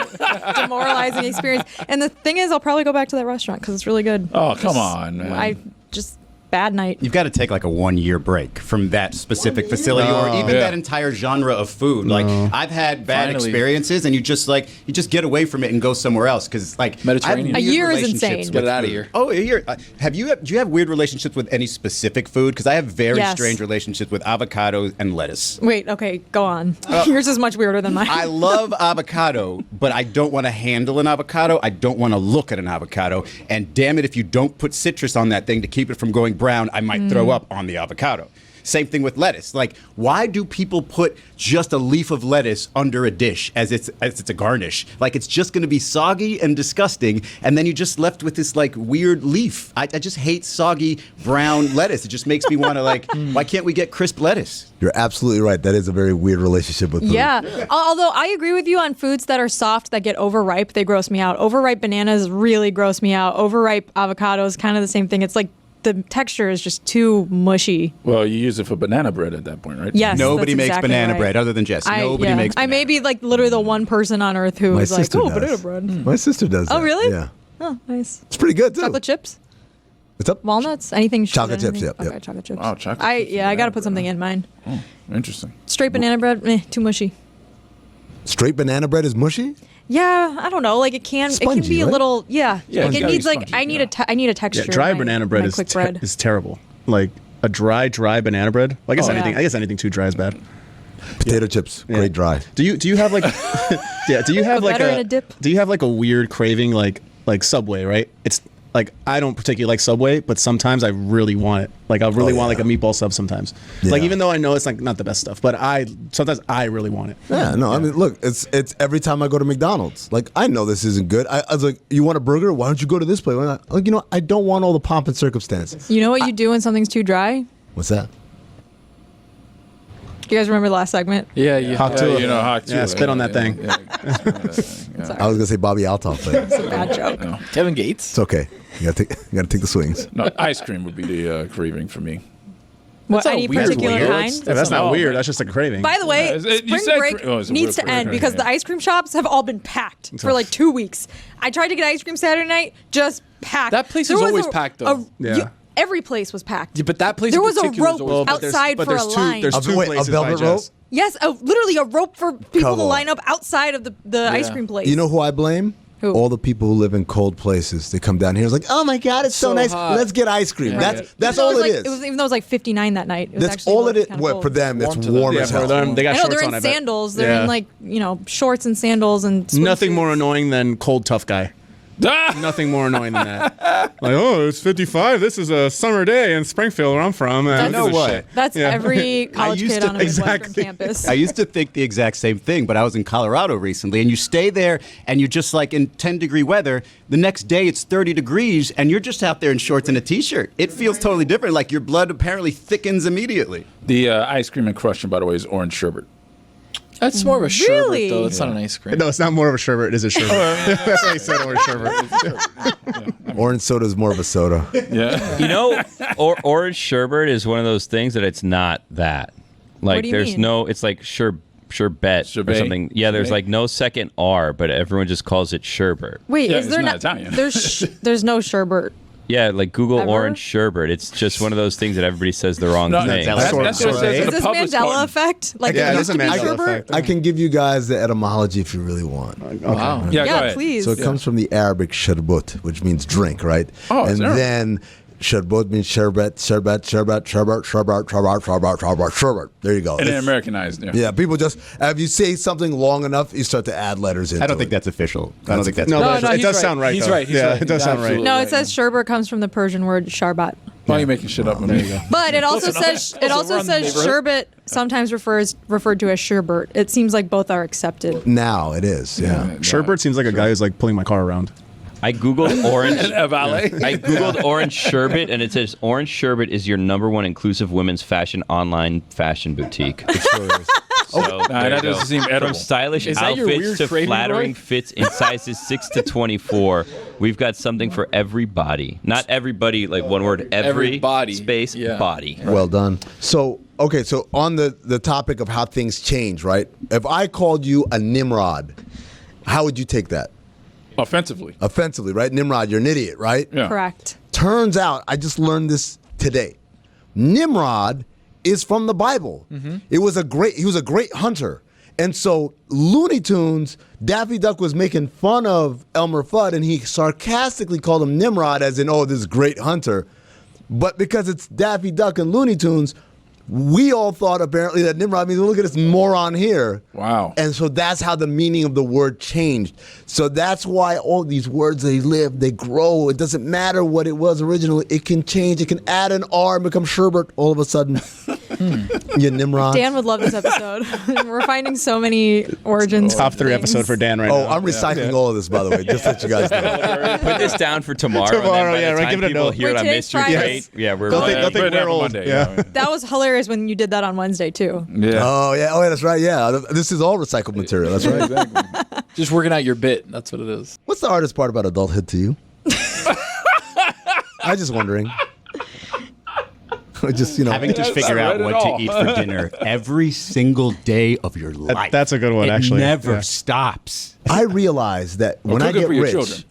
demoralizing experience. And the thing is, I'll probably go back to that restaurant because it's really good. Oh, come on, man. I just bad night. You've got to take like a 1-year break from that specific facility or even that entire genre of food. Like I've had bad Finally. experiences, and you just get away from it and go somewhere else because like Mediterranean. I have A year weird is relationships insane. with Get it outta food. here. Oh, a year. Do you have weird relationships with any specific food? Because I have very Yes. strange relationships with avocado and lettuce. Wait, okay, go on. Yours is much weirder than mine. I love avocado, but I don't want to handle an avocado. I don't want to look at an avocado. And damn it, if you don't put citrus on that thing to keep it from going brown, I might throw up on the avocado. Same thing with lettuce. Like, why do people put just a leaf of lettuce under a dish as it's a garnish? Like, it's just going to be soggy and disgusting, and then you're just left with this like weird leaf. I just hate soggy brown lettuce. It just makes me want to like, why can't we get crisp lettuce? You're absolutely right. That is a very weird relationship with food. Yeah. Although I agree with you on foods that are soft that get overripe, they gross me out. Overripe bananas really gross me out. Overripe avocados, kind of the same thing. It's like the texture is just too mushy. Well, you use it for banana bread at that point, right? Yes. Nobody that's makes exactly banana right. bread other than Jess. Nobody yeah. makes I banana may be like literally the one person on earth who My is like, sister oh, does. banana bread. My sister does that. Oh, really? Yeah. Oh, nice. It's pretty good, too. Chocolate chips? What's up? Walnuts? Anything? Chocolate chips, anything? yep, Okay, yep. chocolate chips. Oh, chocolate chips I and got to banana put something in mine. Interesting. Straight banana bread, too mushy. Straight banana bread is mushy? Yeah, I don't know. Like it can Spongy, be a right? little. Yeah, Yeah, like it's it gotta needs be like spongy, I need a texture. Yeah, dry in my- banana bread my is quick bread. is terrible. Like a dry banana bread. Well, I guess Oh, anything. yeah. I guess anything too dry is bad. Potato chips, Yeah. great dry. Do you have like yeah? Do you have Go like better in a dip. Do you have like a weird craving like Subway? Right? like I don't particularly like Subway, but sometimes I really want it. Like I really want like a meatball sub sometimes. Like even though I know it's like not the best stuff, but sometimes I really want it. Yeah, no, I mean, look, it's every time I go to McDonald's. Like I know this isn't good. I was like, you want a burger? Why don't you go to this place? Like, you know, I don't want all the pomp and circumstance. You know what you do when something's too dry? What's that? You guys remember the last segment? Yeah, you Hawk Tuah. You know, Hawk Tuah. Yeah, spit on that thing. I was gonna say Bobby Altoff, but It's a bad joke. Kevin Gates. it's okay. You gotta take the swings. No, ice cream would be the craving for me. What, That's any a weird particular weird. kind? That's not Oh, weird. man. That's just a craving. By the way, You spring said break it's a needs weird to end craving, because yeah. the ice cream shops have all been packed for like 2 weeks. I tried to get ice cream Saturday night, just packed. That place There is was always packed, though. Every place was packed. Yeah, but that place There in was a particular is rope always but there's- outside but for a there's line. There's two Wait, places a velvet by rope? Jess. Yes, literally a rope for people Come to on. line up outside of the ice cream place. You know who I blame? Who? All the people who live in cold places. They come down here. It's like, oh my God, it's so So nice. hot. Let's get ice cream. Yeah. That's Even all though it is. It was, even though it was like 59 that night. It was That's actually all it is. kinda What cold. for them? It's Warm to them. warm Yeah, as for hell. them, they got I know shorts they're on. I in bet. sandals. They're Yeah. in like shorts and sandals and Nothing swimsuits. more annoying than cold tough guy. Nothing more annoying than that. Like, oh, it's 55. This is a summer day in Springfield, where I'm from. That's- You know what? That's every college used kid to- on a Midwestern Exactly. campus. I used to think the exact same thing, but I was in Colorado recently, and you stay there, and you're just like in 10-degree weather. The next day, it's 30 degrees, and you're just out there in shorts and a t-shirt. It feels totally different. Like your blood apparently thickens immediately. The ice cream in question, by the way, is orange sherbet. That's more of a sherbet, Really? though. It's not an ice cream. No, it's not more of a sherbet. It is a sherbet. That's why he said orange sherbet. Orange soda is more of a soda. Yeah. You know, orange sherbet is one of those things that it's not that. Like, do you there's mean? no, it's like sherbet or Sherbet? something. Yeah, there's Sherbet? like no second R, but everyone just calls it sherbet. Wait, Yeah, is it's there not not? Italian. There's no sherbet. Yeah, like Google Ever? orange sherbet. It's just one of those things that everybody says the wrong No, thing. that's what it says in Is the this Publix Mandela carton. effect? Like Yeah, it it used is a to be Mandela sherbet? effect. I can give you guys the etymology if you really want. Wow. Yeah, go Yeah, ahead. please. So it comes from the Arabic sherbet, which means drink, right? Oh, it's and Arabic. then sherbet means sherbet. There you go. And then It's- Americanized. Yeah. yeah, people just if you say something long enough, you start to add letters into I don't think it. that's official. I don't think that's No, No, but no, it he's does right. sound right. He's though. right, he's Yeah, right. it does He's sound right. absolutely No, right, it says sherbet comes from the Persian word sharbat. Why are you making shit up? There you go. But it also enough. says Also, we're on the neighborhood. sherbet sometimes referred to as sherbet. It seems like both are accepted. Now it is. Yeah. Sherbert seems like a guy who's like pulling my car around. I Googled orange. A valet. I Googled orange sherbet, and it says orange sherbet is your #1 inclusive women's fashion online fashion boutique. So Nah, there that you go. doesn't seem edible. From stylish Is that your outfits weird to craving, flattering Roy? fits in sizes 6 to 24, we've got something for everybody. Not everybody, like one word. Every body. space Yeah. body. Well done. So, okay, so on the topic of how things change, right? If I called you a Nimrod, how would you take that? Offensively. Offensively, right? Nimrod, you're an idiot, right? Yeah. Correct. Turns out, I just learned this today. Nimrod is from the Bible. He was a great hunter. And so Looney Tunes, Daffy Duck was making fun of Elmer Fudd, and he sarcastically called him Nimrod, as in, oh, this great hunter. But because it's Daffy Duck and Looney Tunes, we all thought apparently that Nimrod means, look at this moron here. Wow. And so that's how the meaning of the word changed. So that's why all these words, they live, they grow. It doesn't matter what it was originally. It can change. It can add an R and become sherbet all of a sudden. You Nimrod. Dan would love this episode. We're finding so many origins. Top of 3 things. episode for Dan right Oh, now. I'm recycling all of this, by the way, just to let you guys know. Put this down for tomorrow. Tomorrow, and then by yeah, the right, time give it a people note. hear it Wait, on today's Mystery Friday. Date. Yeah, we're They'll think- right. they'll think Put it down we're for old. Monday, Yeah. That was hilarious when you did that on Wednesday too. Yeah. Oh, yeah. Oh, yeah, that's right. Yeah. This is all recycled material. That's right. Exactly. Just working out your bit. That's what it is. What's the hardest part about adulthood to you? I'm just wondering. Just, Having to figure I out read it what all. to eat for dinner every single day of your life. That's a good one, it actually. never Yeah. stops. I realize that when Well, I cook it get for your rich, children.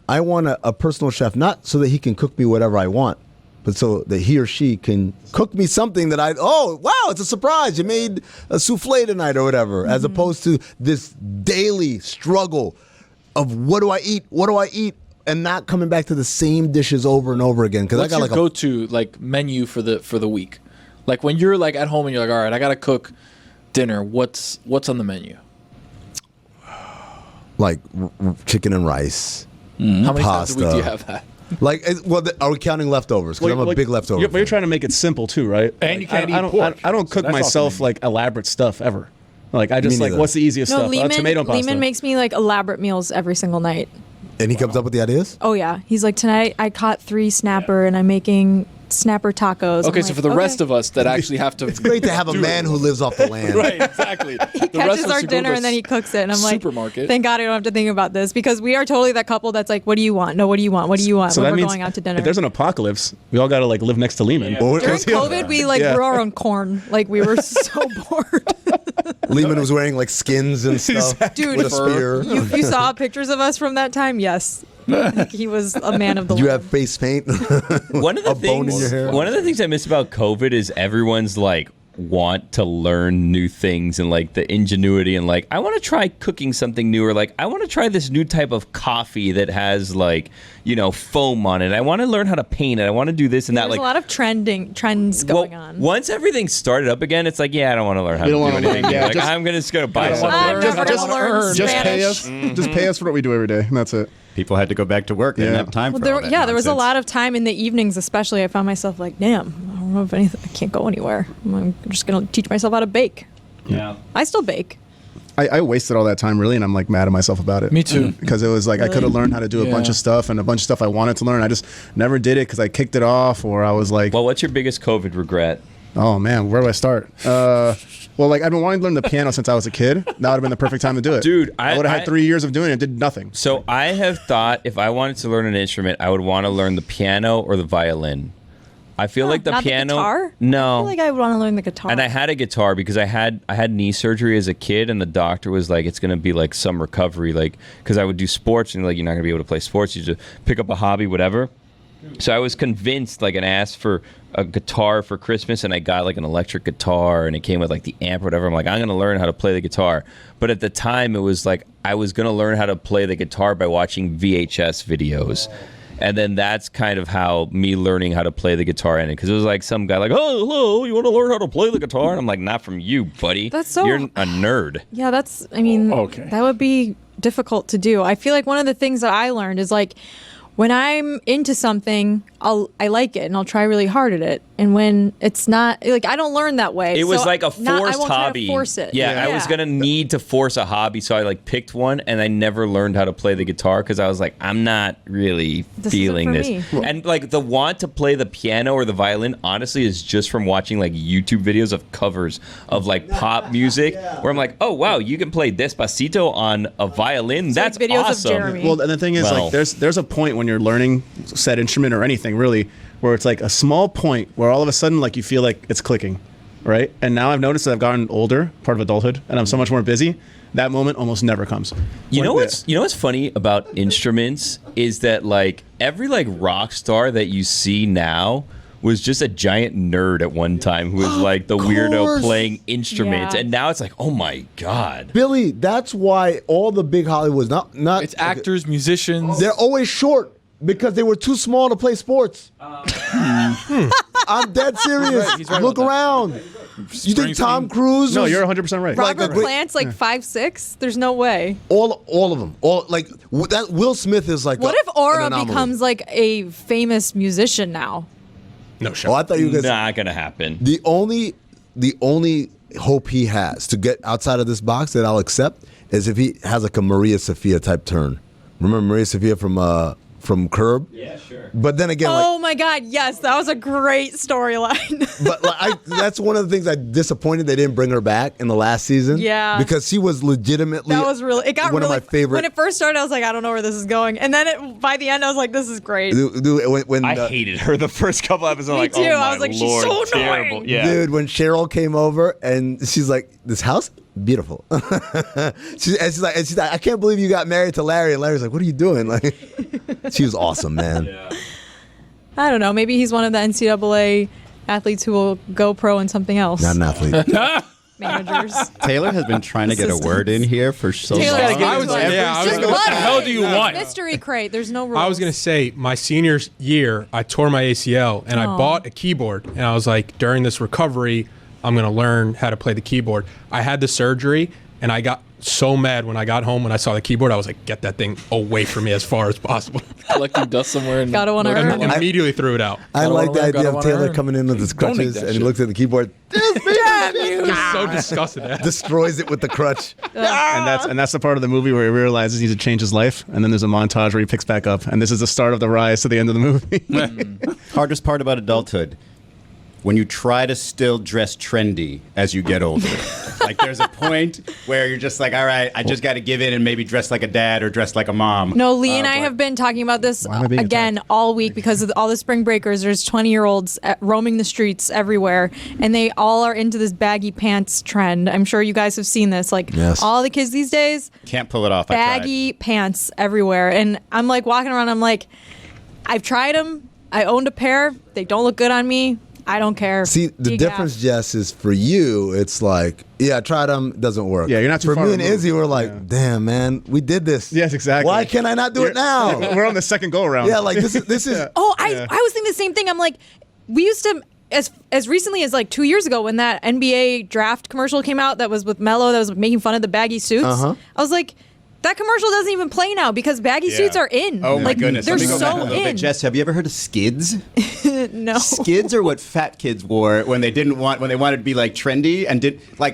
I want a personal chef, not so that he can cook me whatever I want, but so that he or she can cook me something that wow, it's a surprise. You made a souffle tonight or whatever, as opposed to this daily struggle of what do I eat, and not coming back to the same dishes over and over again. Because I What's got your like go-to like menu for the week? Like when you're like at home and you're like, all right, I gotta cook dinner. What's on the menu? like chicken and rice. How many times a week do you Pasta. have that? Like, are we counting leftovers? Because I'm a big leftover. But you're trying to make it simple too, right? And you can't eat pork. I don't cook So that's myself also like elaborate stuff ever. Like I just Me like neither. what's the easiest No, stuff? Tomato pasta. Lehman makes me like elaborate meals every single night. And he comes up with the ideas? Oh yeah, he's like, tonight I caught 3 snapper and I'm making snapper tacos. Okay, I'm so like, for the rest of us that actually have to, It's great to have a man who lives off the land. right? Exactly. he catches our dinner and then he cooks it, and I'm like, supermarket. thank God I don't have to think about this, because we are totally that couple that's like, what do you want? No, what do you want? What do you want? So when that we're means going out to dinner. if there's an apocalypse, we all got to like live next to Lehman. Well, During COVID, we like grew our own corn. Like we were so bored. Lehman was wearing like skins and stuff. Dude, with a spear. you saw pictures of us from that time? Yes. Like, he was a man of the Do you land. have face paint? One of the A bone in your hair? One of the things I miss about COVID is everyone's like want to learn new things and like the ingenuity and like I want to try cooking something new, or like I want to try this new type of coffee that has like, you know, foam on it. I want to learn how to paint it. I want to do this and that. There's Like a lot of trends going on. Once everything started up again, it's like, yeah, I don't want to learn how to do don't wanna anything. learn, yeah, like, just- I'm just gonna buy I don't wanna something. learn. I'm never Just gonna learn Just pay Spanish. us. Just pay us for what we do every day, and that's it. People had to go back to work. They didn't have time Well, for all that there was a nonsense. lot of time in the evenings, especially. I found myself like, damn, I don't know if anything. I can't go anywhere. I'm just gonna teach myself how to bake. Yeah. I still bake. I wasted all that time really, and I'm like mad at myself about it. Me too. Because it was like I could have learned how to do a bunch of stuff and a bunch of stuff I wanted to learn. I just never did it because I kicked it off, or I was like, Well, what's your biggest COVID regret? oh man, where do I start? Well, like I've been wanting to learn the piano since I was a kid. That would have been the perfect time to do it. Dude, I would have had 3 years of doing it and did nothing. So I have thought if I wanted to learn an instrument, I would want to learn the piano or the violin. I feel like the Not piano. The guitar? No. I feel like I would want to learn the guitar. And I had a guitar because I had knee surgery as a kid, and the doctor was like, it's gonna be like some recovery, like because I would do sports, and like you're not gonna be able to play sports. You just pick up a hobby, whatever. So I was convinced, like, and asked for a guitar for Christmas, and I got like an electric guitar, and it came with like the amp or whatever. I'm like, I'm gonna learn how to play the guitar. But at the time, it was like I was gonna learn how to play the guitar by watching VHS videos. And then that's kind of how me learning how to play the guitar ended. Because it was like some guy like, oh, hello, you want to learn how to play the guitar? And I'm like, not from you, buddy. That's so- You're a nerd. Yeah, I mean, Okay. that would be difficult to do. I feel like one of the things that I learned is like, when I'm into something, I like it and I'll try really hard at it. And when it's not, like, I don't learn that way. It was So like a I forced won't try to hobby. force it. Yeah, I was gonna need to force a hobby, so I like picked one, and I never learned how to play the guitar because I was like, I'm not really This feeling isn't this. for me. And like the want to play the piano or the violin, honestly, is just from watching like YouTube videos of covers of like pop music, where I'm like, oh wow, you can play Despacito on a violin. That's like videos of awesome. Jeremy. Well, and the thing is, Well- like, there's a point when you're learning said instrument or anything really, where it's like a small point where all of a sudden, like, you feel like it's clicking, right? And now I've noticed that I've gotten older, part of adulthood, and I'm so much more busy. That moment almost never comes. You know When- what's funny about instruments is that like every like rock star that you see now was just a giant nerd at one time who was like the weirdo course. playing instruments, Yeah. and now it's like, oh my god. Billy, that's why all the big Hollywoods, not It's actors, musicians. they're always short because they were too small to play sports. I'm dead serious. Right, he's right Look about that. around. You think Tom Cruise? No, was- you're 100% right. Like Robert a great- Plant's like 5'6". There's no way. all of them. All like that. Will Smith is like. What a- if Aura an anomaly. becomes like a famous musician now? No shit. Oh, I thought you were gonna. Not gonna happen. The only hope he has to get outside of this box that I'll accept is if he has like a Maria Sophia type turn. Remember Maria Sophia from Curb? Yeah, sure. But then again, Oh my God, yes, that was a great storyline. but like, that's one of the things I'm disappointed they didn't bring her back in the last season. Yeah. because she was legitimately. That was really. It got one really. of my favorite. When it first started, I was like, I don't know where this is going, and then by the end, I was like, this is great. Dude, when I hated her the first couple episodes. I'm like, too. oh I my was like, she's lord, so terrible. annoying. Yeah. Dude, when Cheryl came over and she's like, "This house, beautiful." she's like, I can't believe you got married to Larry. And Larry's like, "What are you doing?" Like, she was awesome, man. I don't know. Maybe he's one of the NCAA athletes who will go pro in something else. Not an athlete. Managers. Taylor has been trying to get a word in here for so Taylor, long. I was- yeah, I was Just gonna- let the hell it. do you want? Mystery crate. There's no rules. I was going to say, my senior year, I tore my ACL and I Aw. bought a keyboard. And I was like, during this recovery, I'm going to learn how to play the keyboard. I had the surgery and I got so mad when I got home when I saw the keyboard. I was like, get that thing away from me as far as possible. Collecting dust somewhere. And Gotta wanna earn. And immediately threw it out. I like the idea of Taylor earn. coming in with his Donate crutches that and he shit. looks at the keyboard, Just so disgusted. destroys it with the crutch. And that's the part of the movie where he realizes he needs to change his life, and then there's a montage where he picks back up, and this is the start of the rise to the end of the movie. Hardest part about adulthood, when you try to still dress trendy as you get older. Like there's a point where you're just like, all right, I just got to give in and maybe dress like a dad or dress like a mom. No, Lee and I have been talking about this Why am I being again all week because of all the spring breakers. There's 20-year-olds roaming the streets everywhere, and they all are into this baggy pants trend. I'm sure you guys have seen this. Like Yes. all the kids these days, Can't pull it off. I tried. baggy pants everywhere. And I'm like walking around, I'm like, I've tried them. I owned a pair. They don't look good on me. I don't care. See, the difference, Jess, is for you, it's like, yeah, I tried them, doesn't work. Yeah, you're not too For far me and removed. Izzy, we're like, damn, man, we did this. Yes, exactly. Why can I not do it now? We're on the second go around. Yeah, like this is Oh, I was thinking the same thing. I'm like, we used to, as recently as like 2 years ago when that NBA draft commercial came out that was with Melo, that was making fun of the baggy suits. Uh-huh. I was like, that commercial doesn't even play now because baggy suits are in. Oh my like, goodness. They're Let me go back a so little bit. in. Jess, have you ever heard of skids? No. Skids are what fat kids wore when they wanted to be like trendy and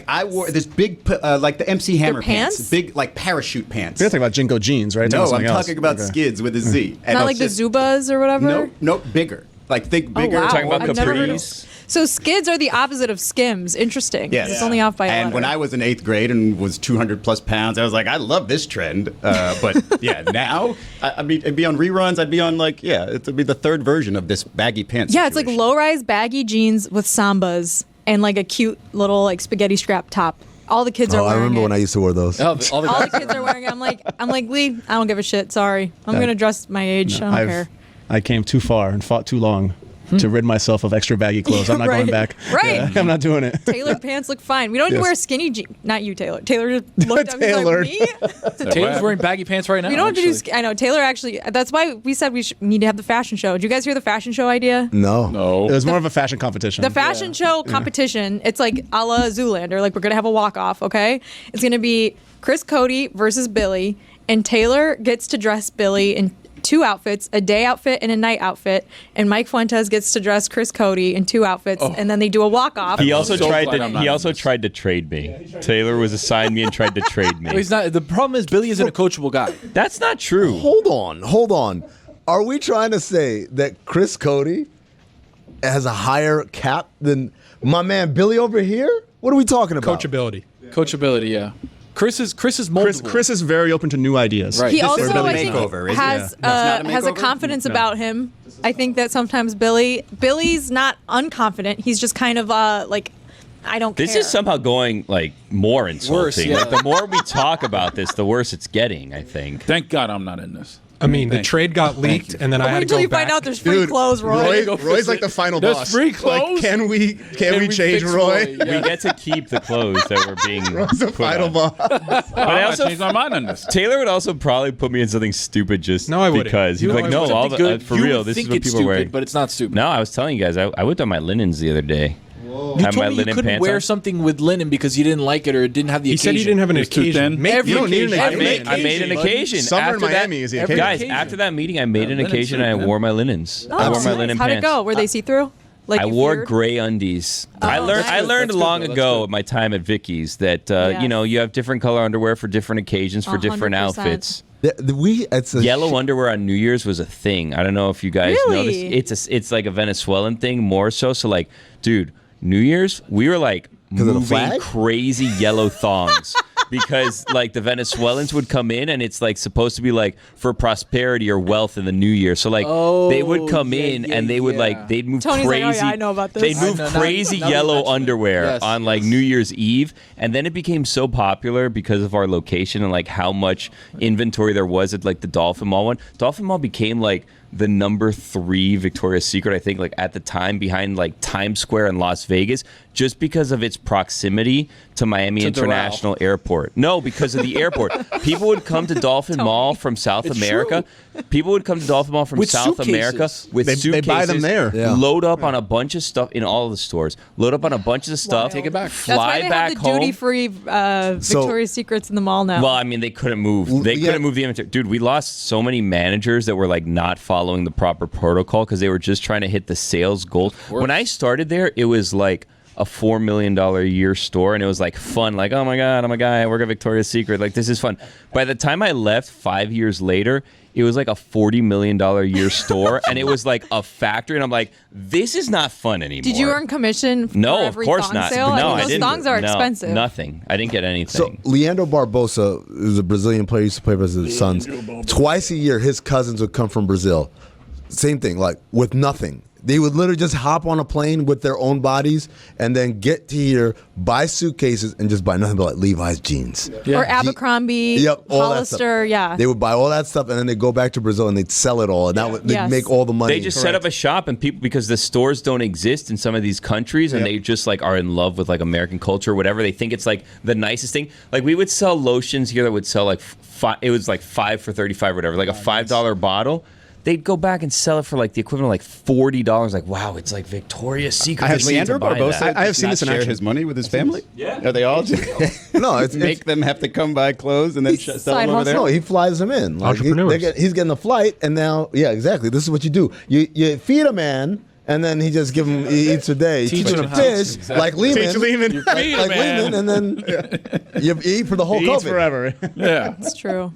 I wore this big like the MC Hammer pants? big like parachute pants. You're talking about Jinko jeans, right? No, I'm Something else. talking about Okay. skids with a Z. And Not it's like the just- Zubas or whatever? No, bigger. Like think bigger. Oh, wow. Talking about I've never heard of- capris. So skids are the opposite of skims. Interesting. Yes. It's only off by a And letter. when I was in 8th grade and was 200 plus pounds, I was like, I love this trend. But yeah, now it'd be on reruns. I'd be on it'd be the third version of this baggy pants. Yeah, it's like situation. low-rise baggy jeans with sambas and like a cute little like spaghetti strap top. All the kids are Oh, I wearing remember it. when I used to wear those. All All the kids are wearing it. I'm like, Lee, I don't give a shit. Sorry. I'm going to dress my age. I don't care. I came too far and fought too long to rid myself of extra baggy clothes. I'm not going Right. back. Right. Yeah, I'm not doing it. Tailored pants look fine. We don't even Yes. wear skinny jeans. Not you, Taylor. Taylor just looked at me Tailored. like, me? Taylor's wearing baggy pants right now. We don't have to actually. do. I know Taylor actually. That's why we said we need to have the fashion show. Did you guys hear the fashion show idea? No. No. It was more of a fashion competition. The fashion show competition. It's like a la Zoolander. Like we're gonna have a walk off. Okay, it's gonna be Chris Cody versus Billy, and Taylor gets to dress Billy in 2 outfits, a day outfit and a night outfit, and Mike Fuentes gets to dress Chris Cody in 2 outfits, and then they do a walk off. He also so tried glad to. I'm not He in also this. tried to trade me. Taylor was assigned me and tried to trade me. He's not. The problem is Billy isn't a coachable guy. That's not true. Hold on. Are we trying to say that Chris Cody has a higher cap than my man Billy over here? What are we talking about? Coachability. Coachability, yeah. Chris is moldable. Chris is very open to new ideas. Right. He This also, is I Billy think, makeover, isn't it? has It's not a has a makeover? confidence about him. I think that sometimes Billy's not unconfident. He's just kind of like, I don't This care. is somehow going like more insulting. Worse, yeah. Like the more we talk about this, the worse it's getting. I think. Thank God I'm not in this. I mean, the trade got leaked, and then I had Wait to until go you back. find out there's free clothes, Roy. Roy's like the final There's boss. free Like, clothes? can we change fix Roy? Yeah. We get to keep the clothes that were being Roy's the put final on. boss. But I I also changed my mind on this. Taylor would also probably put me in something stupid just No, I wouldn't. because he'd be like, no, Something all the, good. for You real, would this is think what it's people stupid, are wearing. but it's not stupid. No, I was telling you guys, I whipped on my linens the other day. You Had told my me you linen couldn't pants wear on. something with linen because you didn't like it or it didn't have the He occasion. said he didn't have an It's too occasion. thin. Make You don't need an I occasion. made an occasion. Summer in After that- Miami is the occasion. Guys, occasion. after that meeting, I made an linen's occasion and I good, man. wore my linens. I wore my nice. linen How'd pants. it go? Were they see-through? Like I you wore feared? gray undies. I learned nice. learned That's good, long though. That's ago good. at my time at Vicky's that Yes. you have different color underwear for different occasions for different 100%. outfits. It's a Yellow underwear on New Year's was a thing. I don't know if you guys Really? noticed. It's like a Venezuelan thing more so. So like, dude, New Year's we were like of the moving flag? crazy yellow thongs. Because like the Venezuelans would come in and it's like supposed to be like for prosperity or wealth in the new year. So like they would come yeah, in yeah, and they would yeah. like they'd move Tony's like, crazy. oh, yeah, I know about this. They'd I move know, now- crazy now you yellow mention it. underwear Yes, on like yes. New Year's Eve, and then it became so popular because of our location and like how much inventory there was at like the Dolphin Mall one. Dolphin Mall became like the number 3 Victoria's Secret, I think, like at the time behind like Times Square in Las Vegas, just because of its proximity to Miami International Airport. No, because of the airport. People would come to Dolphin Mall from South America. People would come to Dolphin Mall from South America with suitcases. They buy them there. Yeah. Load up on a bunch of stuff in all the stores. Load up on a bunch of stuff. Take it back. That's why Fly they back have the home. duty-free Victoria's Secrets in the mall now. Well, I mean, they couldn't move. They couldn't move the inventory. Dude, we lost so many managers that were like not following the proper protocol because they were just trying to hit the sales goals. When I started there, it was like a $4 million a year store, and it was like fun. Like, oh my god, I'm a guy. I work at Victoria's Secret. Like, this is fun. By the time I left 5 years later, it was like a $40 million a year store, and it was like a factory. And I'm like, this is not fun anymore. Did you earn commission for No, of every course thong not. sale? No, I mean, I those didn't. thongs are No, expensive. Nothing. I didn't get So anything. Leandro Barbosa is a Brazilian player. He used to play for the Suns. Twice a year, his cousins would come from Brazil. Same thing, like with nothing. They would literally just hop on a plane with their own bodies and then get to here, buy suitcases, and just buy nothing but like Levi's jeans. Or Abercrombie, Yep, all that stuff. Hollister, yeah. They would buy all that stuff and then they'd go back to Brazil and they'd sell it all. And that would, they'd Yes. make all the money. They just set up a shop, and people, because the stores don't exist in some of these countries, and they just like are in love with like American culture or whatever. They think it's like the nicest thing. Like, we would sell lotions here that would sell like it was like 5 for $35 or whatever, like a $5 bottle. They'd go back and sell it for like the equivalent of like $40. Like, wow, it's like Victoria's Secret. Has Leandro Barbosa I have seen this in share action. his money with his family? Yeah. Are they all No, it's make them have to come buy clothes and then sell Side them over hustle. there? No, he flies them in. Like, Entrepreneurs. he's getting a flight, and now, yeah, exactly. This is what you do. You feed a man, and then he just he eats a day. You teach him to fish, like Lehman. Teach Lehman. Like Lehman, and then you eat for the whole He eats COVID. forever. Yeah. It's true.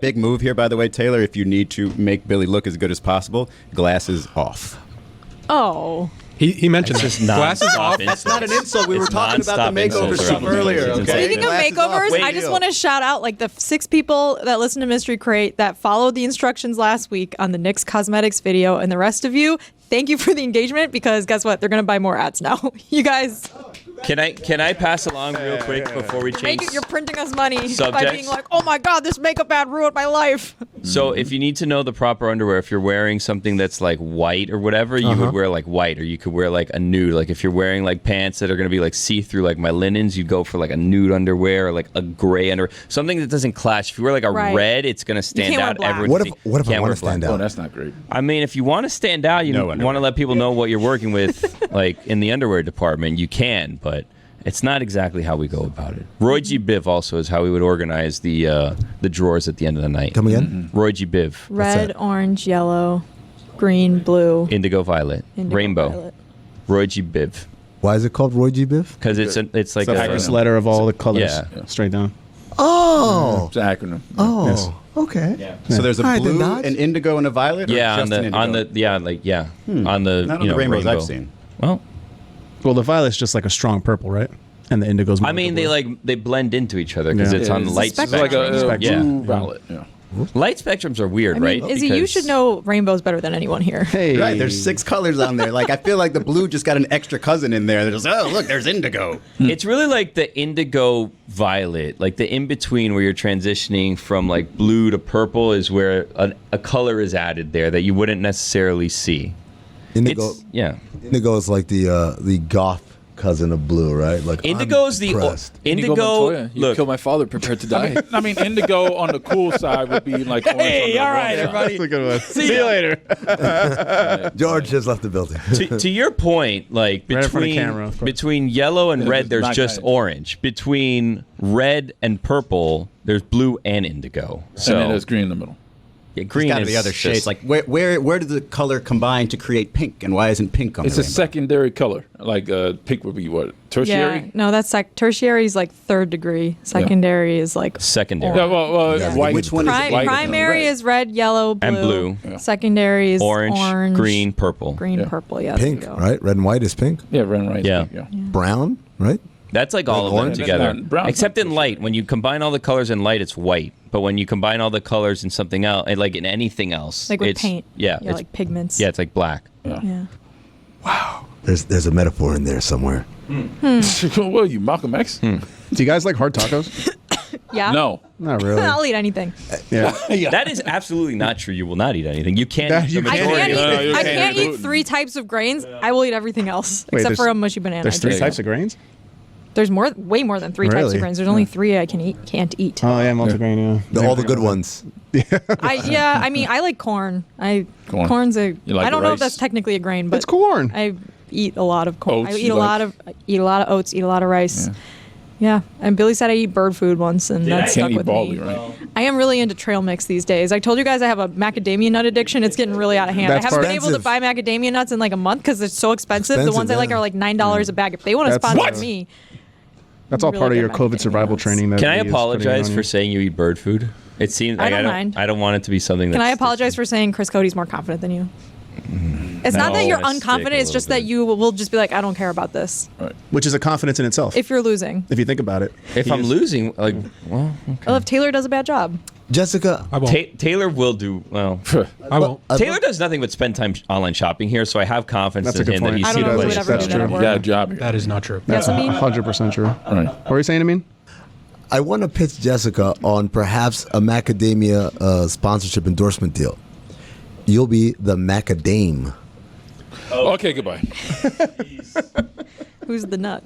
Big move here, by the way, Taylor. If you need to make Billy look as good as possible, glasses off. Oh. He mentioned It's this. just Glasses off. That's not an insult. We were talking about the nonstop makeover insults stuff around earlier. these Okay? Speaking of Glasses off. makeovers, Wait, I just deal. want to shout out like the 6 people that listened to Mystery Crate that followed the instructions last week on the NYX Cosmetics video, and the rest of you, thank you for the engagement, because guess what? They're going to buy more ads now. You guys, Can I pass along real quick before we change? you're printing us money by Subjects. being like, oh my God, this makeup ad ruined my life. So if you need to know the proper underwear, if you're wearing something that's like white or whatever, you would wear like white, or you could wear like a nude. Like if you're wearing like pants that are going to be like see-through, like my linens, you go for like a nude underwear or like a gray underwear, something that doesn't clash. If you wear like a Right. red, it's going to stand can't wear out. black. Everyone What if I can't want wear to stand black. Oh, out? that's not great. I mean, if you want to stand out, you No want underwear. to let people know what you're working with, like in the underwear department, you can, but it's not exactly how we go about it. Roy G. Biv also is how we would organize the drawers at the end of the night. Come again? Roy G. Biv. Red, that? orange, yellow, green, blue, Indigo Violet. indigo, Rainbow. violet. Roy G. Biv. Why is it called Roy G. Biv? Because it's like The a first letter of all the colors, Yeah. straight down. Oh. It's an acronym. Oh. Yes. Okay. So there's a I did blue, not. an indigo, and a violet? Or yeah, just an indigo? on the Not on the rainbows rainbow. I've seen. Well, Well, the violet's just like a strong purple, right? And the indigo's more I mean, like a they blend into each other because Yeah. it's on the light It's a It's like spectrum. a Spectrum. blue violet. Yeah. Light spectrums are weird, I mean, right? Izzy, you Because- should know rainbows better than anyone here. Hey. Right, there's 6 colors on there. Like, I feel like the blue just got an extra cousin in there. They're just, oh, look, there's indigo. It's really like the indigo violet, like the in between where you're transitioning from like blue to purple is where a color is added there that you wouldn't necessarily see. Indigo. Yeah. Indigo is like the goth cousin of blue, right? Like Indigo's I'm the depressed. indigo. Montoya. You Look, kill my father, prepare to die. I mean, indigo on the cool side would be like. Hey, all right, everybody. That's a good one. See you later. George just left the building. to your point, like Right in front of between camera, of course. between yellow and red, there's not just nice. orange. Between red and purple, there's blue and indigo. So And then there's green in the middle. yeah, There's green got to is be other just- shades. Like, where did the color combine to create pink, and why isn't pink on It's the a rainbow? secondary color. Like pink would be what? Yeah, Tertiary? no, that's tertiary is like 3rd degree. Secondary is like secondary. Yeah, well, Yeah, white. which one is it? white primary is red, yellow, blue. And blue. Yeah. Secondary is Orange, green, purple. green, Yeah. purple. Yeah, Pink, there you go. right? Red and white is pink. Yeah, red and white. Yeah. Yeah. Brown, right? That's like all of them orange? together. That's not- brown's Except not in light. When you combine all the colors in light, it's white. But when you combine all the colors in something else, like in anything else, Like with it's, paint. Yeah, Yeah, it's, like pigments. yeah, it's like black. Yeah. There's a metaphor in there somewhere. Well, you Malcolm X. Do you guys like hard tacos? Yeah. No. Not really. I'll eat anything. Yeah. That is absolutely not true. You will not eat anything. You can't That- eat you the I can't majority. can't, No, eat, you I can't can't eat eat gluten. 3 types of grains. I will eat everything else, Wait, except for there's- a mushy banana. There's 3 I do. types of grains? There's way more than 3 types Really? of grains. There's only 3 I can't eat. Oh, yeah, multigrain, yeah. All the good ones. I mean, I like corn. Corn. Corn's a. You like I don't know if rice? that's technically a grain, but It's corn. I eat a lot of corn. Oats I eat you a lot of oats. Eat a lot of rice. Yeah. And Billy said I eat bird food once, and that Can't stuck eat with baldy, me. right? I am really into trail mix these days. I told you guys I have a macadamia nut addiction. It's getting really out of hand. That's I haven't been able to expensive. buy macadamia nuts in like a month because they're so expensive. The Expensive, ones I like yeah. are like $9 a bag. If they want to That's- sponsor What? me, That's all really part of good your COVID macadamia survival nuts. training. That Can I Lee is apologize putting on for you. saying you eat bird food? It seems I like don't mind. I don't want it to be something. can I that's apologize for saying Chris Cody's more confident than you? It's not that No, you're I stick unconfident. a It's just little that bit. you will just be like, I don't care about this. Which is a confidence in itself. If you're losing. If you think about it. If He I'm is- losing, like, well, Well, if Taylor does a bad job. Jessica, I won't. Taylor will do well. I won't. Taylor does nothing but spend time online shopping here, so I have confidence That's a in good him that point. he's I seen don't know a if bunch he of would ever That's do that true. at You work. got a job here. That is not true. Yes, I mean, 100% true. Right. What were you saying, Amin? I want to pitch Jessica on perhaps a macadamia sponsorship endorsement deal. You'll be the macadame. Okay, goodbye. who's the nut?